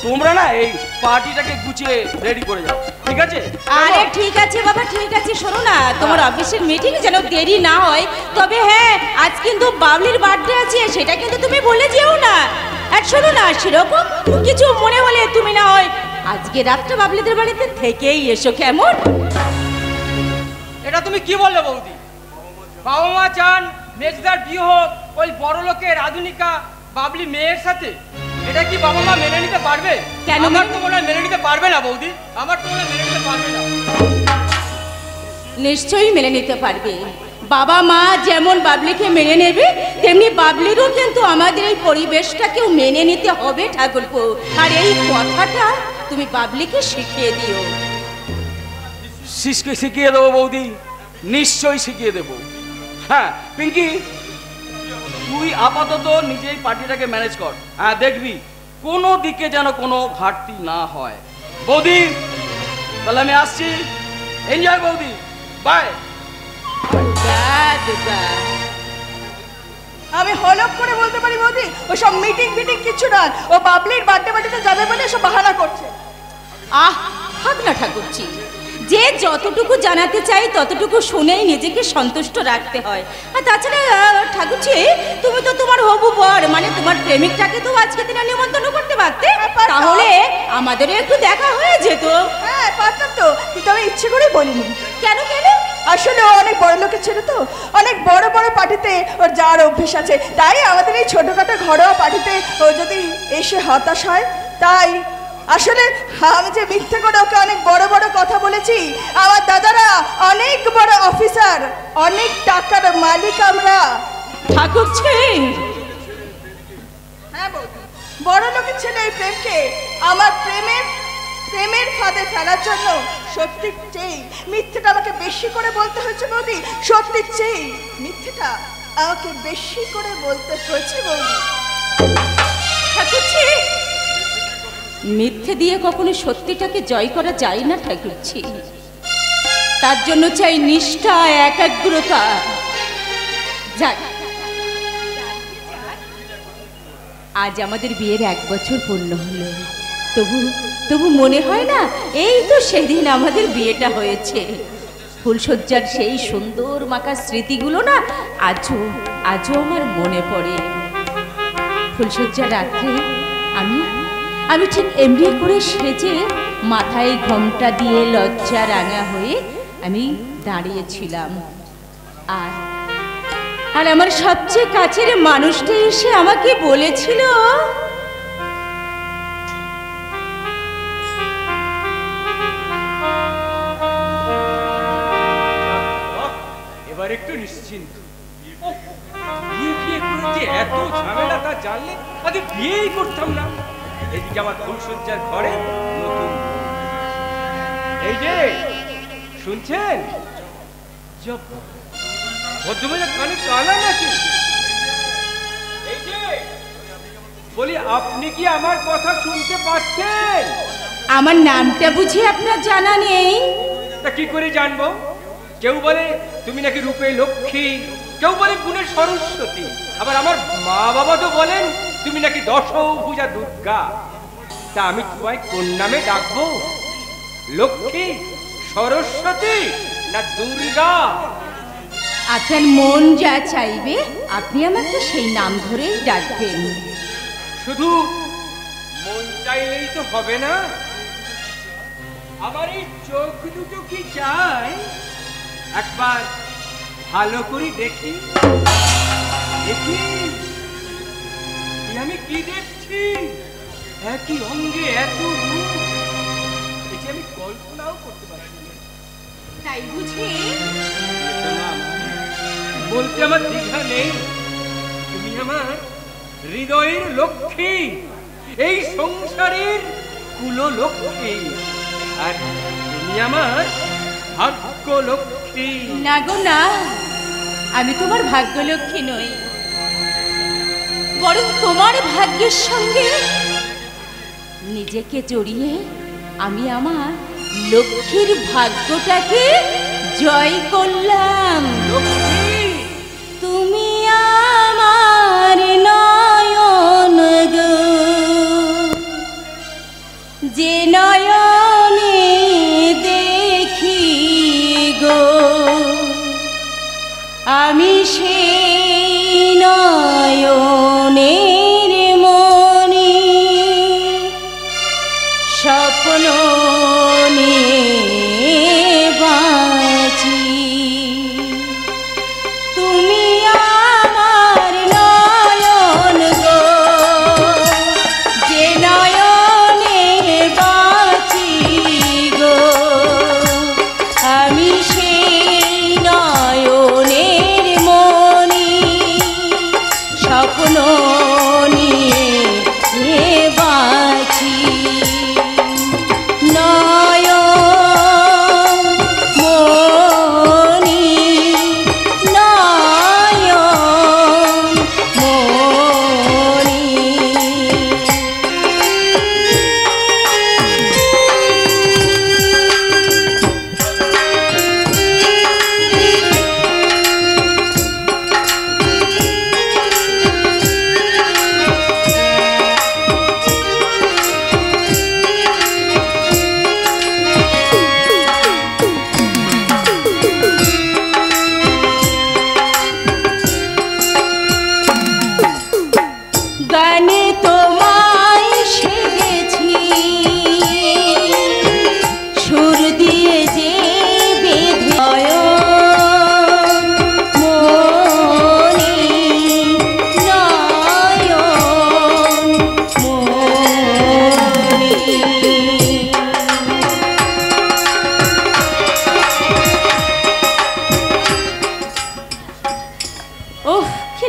তোমরা না এই পার্টিটাকে গুছিয়ে রেডি করে যাও, ঠিক আছে? আরে ঠিক আছে বাবা, ঠিক আছে। শোনো না, তোমার অফিসের মিটিং যেন দেরি না হয়। তবে হ্যাঁ, আজ কিন্তু বাবলির বার্থডে আছে, সেটা কিন্তু তুমি বলে যেও না। আর শোনো না, সেরকম কিছু মনে হলে তুমি না হয় আজকে রাতটা বাবলিদের বাড়িতে থেকেই এসো, কেমন? এটা তুমি কি বললে বৌদি? বাবা মা চান মেজদার বিয়ে হোক ওই বড় লোকের আধুনিকা বাবলি মেয়ের সাথে। এটা কি বাবা মা মেনে নিতে পারবে? কেন আমার তো মনে হয় মেনে নিতে পারবে না বৌদি, আমার তো মনে হয় মেনে নিতে পারবে না। নিশ্চয়ই মেনে নিতে পারবে। বাবা মা যেমন বাবলিকে মেনে নেবে, তেমনি বাবলিরও কিন্তু আমাদের এই পরিবেশটাকেও মেনে নিতে হবে ঠাকুরপো। আর এই কথাটা তুমি বাবলিকে শিখিয়ে দিও। শিখিয়ে দেবো বৌদি, নিশ্চয়ই শিখিয়ে দেবো। হ্যাঁ পিঙ্কি, তুই আপাতত নিজেই পার্টিটাকে ম্যানেজ কর। হ্যাঁ দেখবি কোনো দিকে যেন কোনো ঘাটতি না হয়। বৌদি তাহলে আমি আসছি। এনজয় বৌদি, বাই। আমি হলপ করে বলতে পারি বৌদি, ওসব মিটিং ফিটিং কিছু না। ও বাবলির বার্থডে পার্টিতে যাবে বলে সব বাহানা করছে। আহ, থাক না ঠাকুরজি, যে যতটুকু জানাতে চাই ততটুকু শুনেই নিজেকে সন্তুষ্ট রাখতে হয়। আর তাছাড়া ঠাকুরজি, তুমি তো তোমার হবু বর মানে তোমার প্রেমিকটাকে তো আজকে দিনে নিমন্ত্রণ করতে পারতে, তাহলে আমাদেরও একটু দেখা হয়ে যেত। হ্যাঁ পারতাম তো, কিন্তু আমি ইচ্ছে করে বলিনি। কেন কেন? আসলে ও অনেক বড় লোকের ছেলে তো, অনেক বড় বড় পার্টিতে ওর যাওয়ার অভ্যেস আছে। তাই আমাদের এই ছোটখাটো ঘরোয়া পার্টিতে ও যদি এসে হতাশ হয়, তাই আসলে আমি যে মিথ্যে করে ওকে অনেক বড় বড় কথা বলেছি। আমার দাদারা অনেক বড় অফিসার, অনেক টাকার মালিক আমরা। ঠাকুরজি, হ্যাঁ বৌদি, বড় লোকের ছেলে এই প্রেমকে আমার প্রেমের ফাঁদে ফেলার জন্য সত্যি চেয়ে মিথ্যেটা আমাকে বেশি করে বলতে হয়েছে বৌদি। সত্যি চেয়ে মিথ্যেটা আমাকে বেশি করে বলতে হয়েছে বৌদি। ঠাকুরজি, মিথ্যে দিয়ে কখনো সত্যিটাকে জয় করা যায় না ঠাকুরজি। তার জন্য চাই নিষ্ঠা, একাগ্রতা। যাক, আজ আমাদের বিয়ের 1 বছর পূর্ণ হলো। তবু তবু মনে হয় না এই তো সেদিন আমাদের বিয়েটা হয়েছে। ফুলসজ্জার সেই সুন্দর মাখা স্মৃতিগুলো না আজও আজও আমার মনে পড়ে। ফুলসজ্জার রাত্রে আমি আমি ঠিক এমনি করে সেজে মাথায় ঘোমটা দিয়ে লজ্জা রাঙা হয়ে আমি দাঁড়িয়েছিলাম। আর আমার সবচেয়ে কাছের মানুষটা এসে আমাকে বলেছিল, এবার একটু নিশ্চিন্ত। বিয়ে করেছে এত ঝামেলা, তা জানলে আগে বিয়েই করতাম না। এদিকে আমার ফুলসজ্জার ঘরে নতুন, এই যে শুনছেন ভদ্রমহিলা কানে কানা নাকি? এই যে বলি, আপনি কি আমার কথা শুনতে পাচ্ছেন? আমার নামটা বুঝি আপনার জানা নেই? তা কি করে জানবো? কেউ বলে তুমি নাকি রূপে লক্ষ্মী, কেউ বলে গুণে সরস্বতী, আবার আমার মা বাবা তো বলেন তুমি নাকি দশভুজা দুর্গা। তা আমি তোমায় কোন নামে ডাকবো? লক্ষ্মী, সরস্বতী না দুর্গা? আপনার মন যা চাইবে আপনি আমাকে সেই নাম ধরেই ডাকবেন। শুধু মন চাইলেই তো হবে না, আমার এই চোখ দুটো কি চাই একবার ভালো করে দেখি। দেখি আমি কি দেখছি, একই অঙ্গে এত রূপ, এটি আমি কল্পনাও করতে পারছি না। তাই বুঝি? বলতে আমার দ্বিধা নেই, তুমি আমার হৃদয়ের লক্ষ্মী, এই সংসারের কুললক্ষ্মী, আর তুমি আমার ভাগ্য লক্ষ্মী। না গো না, আমি তোমার ভাগ্যলক্ষ্মী নই, বরং তোমার ভাগ্যের সঙ্গে নিজেকে জড়িয়ে আমি আমার লক্ষ্মীর ভাগ্যটাকে জয় করলাম। তুমি আমার নয়ন গো, যে নয়নে দেখি গো আমি সেই নয়নের মনি স্বপ্ন নিয়ে বাঁচি। তুমি আমার নয়ন গো, যে নয়নে বাঁচি গো আমি সেই নয়নের মনি স্বপ্ন নিয়ে বাঁচি।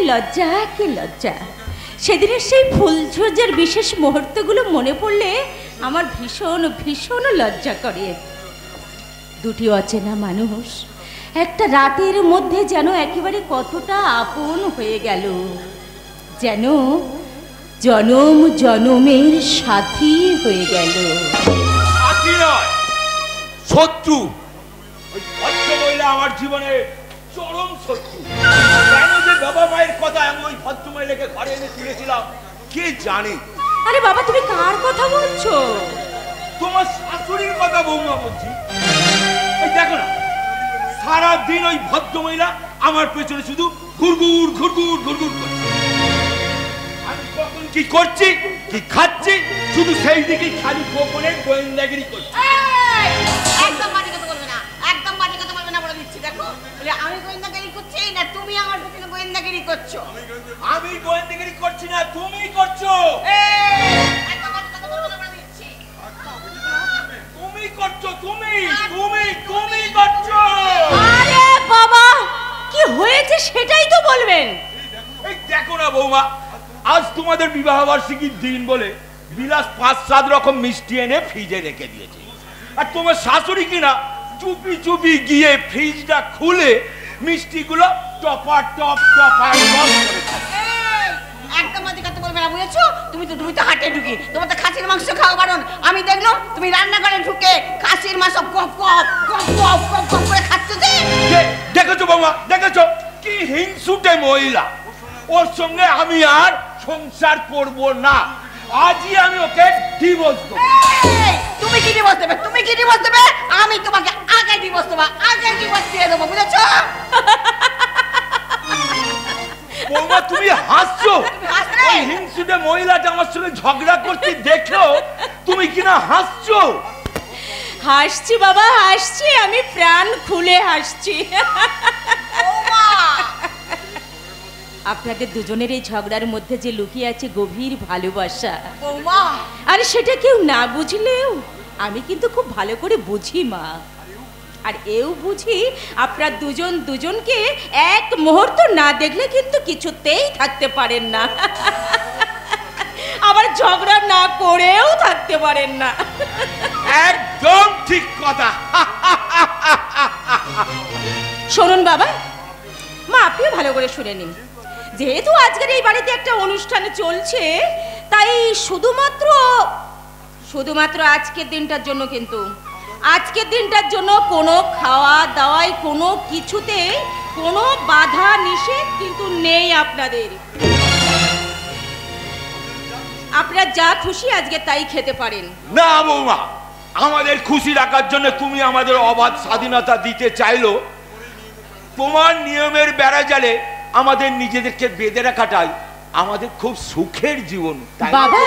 লজ্জা, কি লজ্জা! সেদিনের সেই ফুলসজ্জার বিশেষ মুহূর্তগুলো মনে পড়লে আমার ভীষণ ভীষণ লজ্জা করে। দুটি অচেনা মানুষ একটা রাতের মধ্যে যেন একেবারে কতটা আপন হয়ে গেল, যেন জনম জনমের সাথী হয়ে গেল। সাথী নয়, শত্রু। ওই ভদ্র মহিলা আমার জীবনে চরম শত্রু। কেন যে বাবা মায়ের কথা আমি ওই ভদ্র মহিলাকে ঘরে এনে তুলেছিলাম কে জানে। আরে বাবা, তুমি কার কথা বলছো? তোমার শাশুড়ির কথা বৌমা বলছি। এই দেখো না, সারাদিন ওই ভদ্র মহিলা আমার পেছনে শুধু ঘুরঘুর ঘুরঘুর ঘুরঘুর করছে। আমি কখন কি করছি, কি খাচ্ছি, শুধু সেই দিকেই খালি গোপনে গোয়েন্দাগিরি করছি। একদম বাজে কথা বলবে না, একদম বাজে কথা বলবে না বলে দিচ্ছি। দেখো, বলে আমি গোয়েন্দাগিরি করছি না, তুমি আমার পেছনে গোয়েন্দাগিরি করছো। আমি গোয়েন্দাগিরি করছি না, তুমি করছো। একদম বাজে কথা বলবে না বলে দিচ্ছি। তুমি করছো, তুমি তুমি তুমি করছো। আরে বাবা, কি হয়েছে সেটাই তো বলবেন। এই দেখো না বৌমা, আজ তোমাদের বিবাহ বার্ষিকীর দিন বলে বিলাস 5-7 রকম মিষ্টি এনে ফ্রিজে রেখে দিয়েছে। আর তোমার শাশুড়ি কিনা চুপি চুপি গিয়ে ফ্রিজটা খুলে মিষ্টিগুলো টপার টপ টপার টপ করে খাচ্ছে। একদম বাজে কথা বলবে না, বুঝেছো? তুমি তো হাটে ঢুকি, তোমার তো খাসির মাংস খাওয়া বারণ। আমি দেখলাম তুমি রান্নাঘরে ঢুকে খাসির মাংস গপ গপ গপ গপ গপ গপ করে খাচ্ছ। দেখেছো বৌমা, দেখেছো কি হিংসুটে মহিলা। ওর সঙ্গে আমি আর সংসার করব না। আজই আমি ওকে ডিভোর্স দেব। তুমি কি ডিভোর্স দেবে? তুমি কি ডিভোর্স দেবে? আমি তোমাকে আগে ডিভোর্স দেবো, আগে ডিভোর্স দিয়ে দেবো, বুঝেছো? বৌমা তুমি হাসছো। ওই হিংসুটে মহিলাটা আমার সঙ্গে ঝগড়া করতে দেখেও তুমি কিনা হাসছো। হাসছি বাবা, হাসছি, আমি প্রাণ খুলে হাসছি। আপনাদের দুজনের এই ঝগড়ার মধ্যে যে লুকিয়ে আছে গভীর ভালোবাসা, আর সেটা কেউ না বুঝলেও আমি কিন্তু খুব ভালো করে বুঝি মা। আর এও বুঝি আপনারা দুজন দুজনকে এক মুহূর্ত না দেখলে কিন্তু কিছুতেই থাকতে পারেন না, আবার ঝগড়া না করেও থাকতে পারেন না। একদম ঠিক কথা। শুনুন বাবা, মা আপনিও ভালো করে শুনে নিন। যেহেতু আজকের এই বাড়িতে একটা অনুষ্ঠান চলছে, তাই শুধুমাত্র আজকের দিনটার জন্য, কিন্তু আজকের দিনটার জন্য কোনো খাওয়া দাওয়ায় কোনো কিছুতে কোনো বাধা নিষেধ কিন্তু নেই আপনাদের। আপনারা যা খুশি আজকে তাই খেতে পারেন। না বৌমা, আমাদের খুশি রাখার জন্য তুমি আমাদের অবাধ স্বাধীনতা দিতে চাইলো। তোমার নিয়মের বেড়াজালে আমাদের নিজেদেরকে বেঁধে রাখাটাই আমাদের খুব সুখের জীবন। বাবা,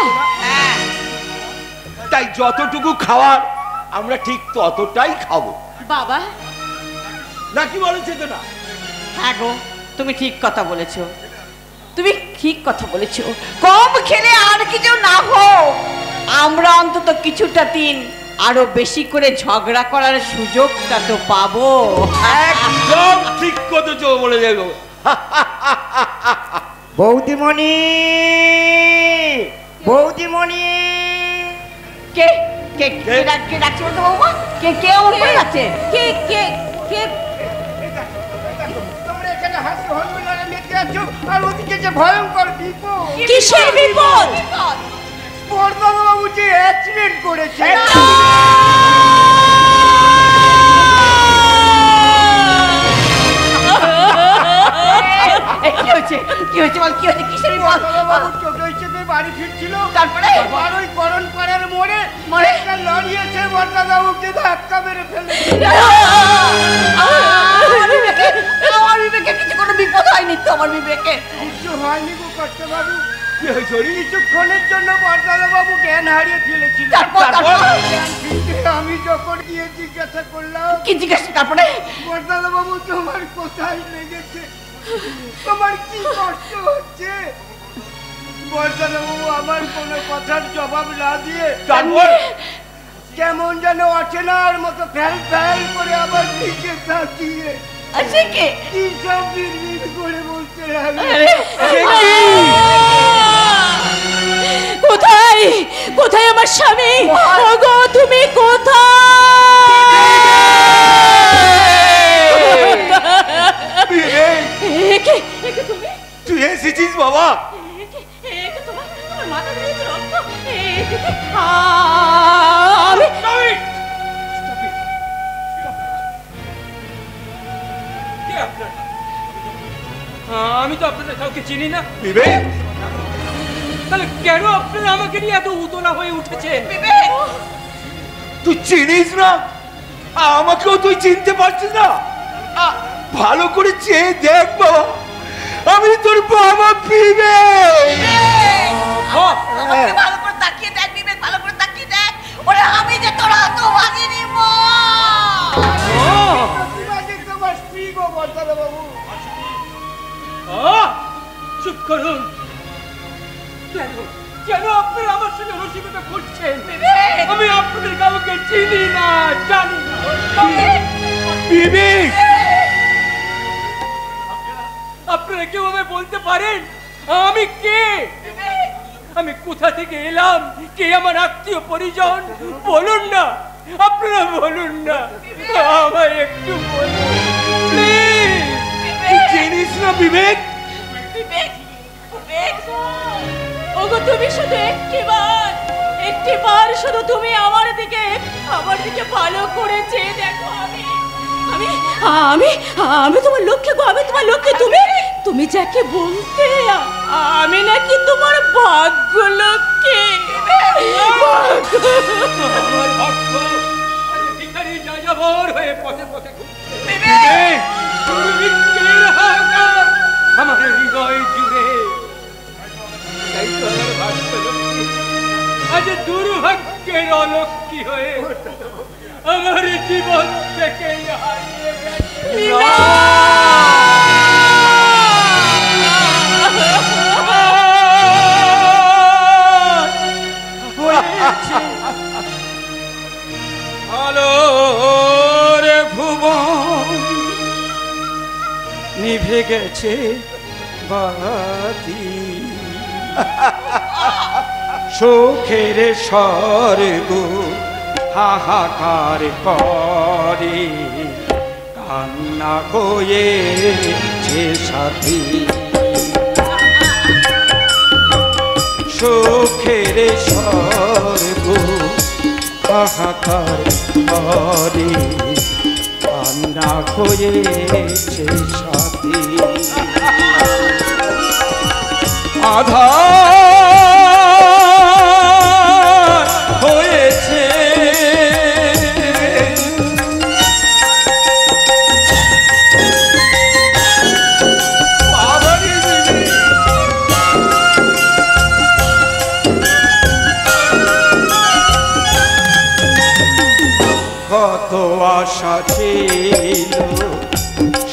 তাই যতটুকু খাওয়ার আমরা ঠিক ততটাই খাবো। বাবা নাকি বলেছে তো না? হ্যাঁ গো, তুমি ঠিক কথা বলেছো, তুমি ঠিক কথা বলেছো। কম খেলে আর কিছু না হোক, আমরা অন্তত কিছুটা দিন আরো বেশি করে ঝগড়া করার সুযোগটা তো পাবো। একদম ঠিক কথা বলে যাবো। বৌদিমণি, বৌদিমণি, কে কে কে কে ডাকছে বলতো বৌমা? কে কে ওর করে যাচ্ছে? কে কে কে? তোমরা এখানে হাসি হলমিলারে মেতে আছো, আর ওদিকে যে ভয়ঙ্কর বিপদ। কিসের বিপদ? বর্ধমানবাবু যে অ্যাক্সিডেন্ট করেছে। কি হয়েছে? কি হয়েছে বল, কি হয়েছে? কিসের বিপদ? বাবু টোটো হিসেবে বাড়ি ফিরছিল, তারপরে বারোই করণ পাড়ার মোড়ে একটা লরি এসে বর্ধমানবাবুকে ধাক্কা মেরে ফেলেছে। আমার বিবেকে কিছু কোনো বিপদ হয়নি তো? আমার বিবেকে কিছু হয়নি গো কর্তাবাবু। কি হয়েছে? কিছুক্ষণের জন্য বর্ধমানবাবু জ্ঞান হারিয়ে ফেলেছিল। তারপর জ্ঞান ফিরতে আমি যখন গিয়ে জিজ্ঞাসা করলাম, কি জিজ্ঞাসা? তারপরে বর্ধমানবাবু তোমার কোথায় লেগেছে, তোমার কি কষ্ট হচ্ছে? বর্ধমানবাবু আমার কোনো কথার জবাব না দিয়ে তারপর কেমন যেন অচেনার মতো ফ্যাল ফ্যাল করে আবার দিকে তাকিয়ে আছে কে? কি সব বিড়বিড় করে বলতে লাগলো। কোথায় কোথায় আমার স্বামী? ওগো তুমি কোথায়? তুই এসেছিস বাবা? মাথা ধরেছে রক্ত। আমি তো আপনাদের কাউকে চিনি না। বিবেক, তাহলে কেন আপনারা আমাকে নিয়ে এত উতলা হয়ে উঠেছেন? তুই চিনিস না, আমাকেও তুই চিনতে পারছিস না? ভালো করে চেয়ে দেখ বাবা, আমি তোর বাবা বিবেক। ভালো করে তাকিয়ে দেখ বিবেক, ভালো করে তাকিয়ে দেখ। ওরে আমি যে তোর হাত ভাগিনি মা। তোমার স্ত্রী গো বর্তারা বাবু। চুপ করুন। কেন কেন আপনারা আমার সঙ্গে রসিকতা করছেন? আমি আপনাদের কাউকে চিনি না, জানি না। বিবেক, আপনারা কেউ আমায় বলতে পারেন আমি কে? আমি কোথা থেকে এলাম? কে আমার আত্মীয় পরিজন? বলুন না, আপনারা বলুন না, আমায় একটু বলুন প্লিজ। তুই চিনিস না বিবেক? ওগো তুমি শুধু একটিবার শুধু তুমি আমার দিকে ভালো করে চেয়ে দেখো। আমি তোমার লক্ষ্যে গো, আমি তোমার লক্ষ্যে। তুমি যাকে বলতে, আমি নাকি তোমার ভাগ্য লক্ষ্যে। আমার ভক্ত ভিখারি যাযাবর হয়ে পথে পথে ঘুরছে। দুর্ভিক্ষের হাহাকার আমার হৃদয় জুড়ে। তাই তো আমার ভাগ্য লক্ষ্মী আজ দুর্ভাগ্যের অলক্ষ্মী হয়ে আমার জীবন থেকে হারিয়ে গেছে। আলোর ভুবন নিভে গেছে বাতি, সুখের স্বর্গ হাহাকার করে, কান্না হয়েছে সাথী। সুখের স্বর্গ হাহাকার করে, কান্না হয়েছে সাথী। আধার হয়েছে কত আশা ছিল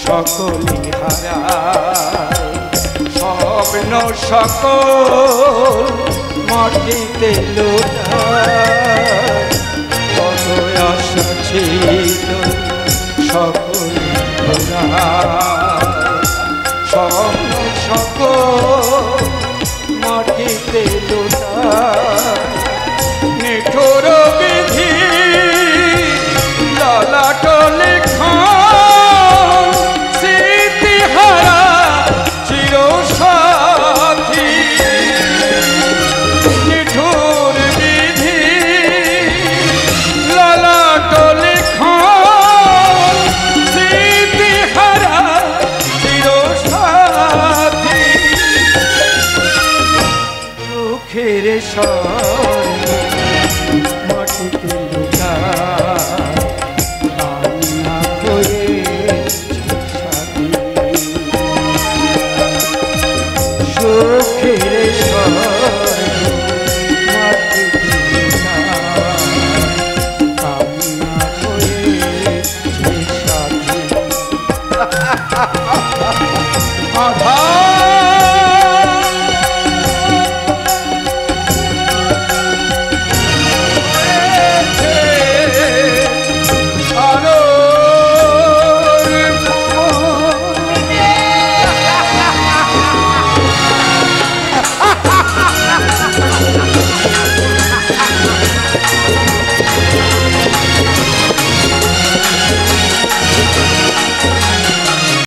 সকলে হারায়, স্বপ্ন সকল মাটিতে লুটায়। কত আশা ছিল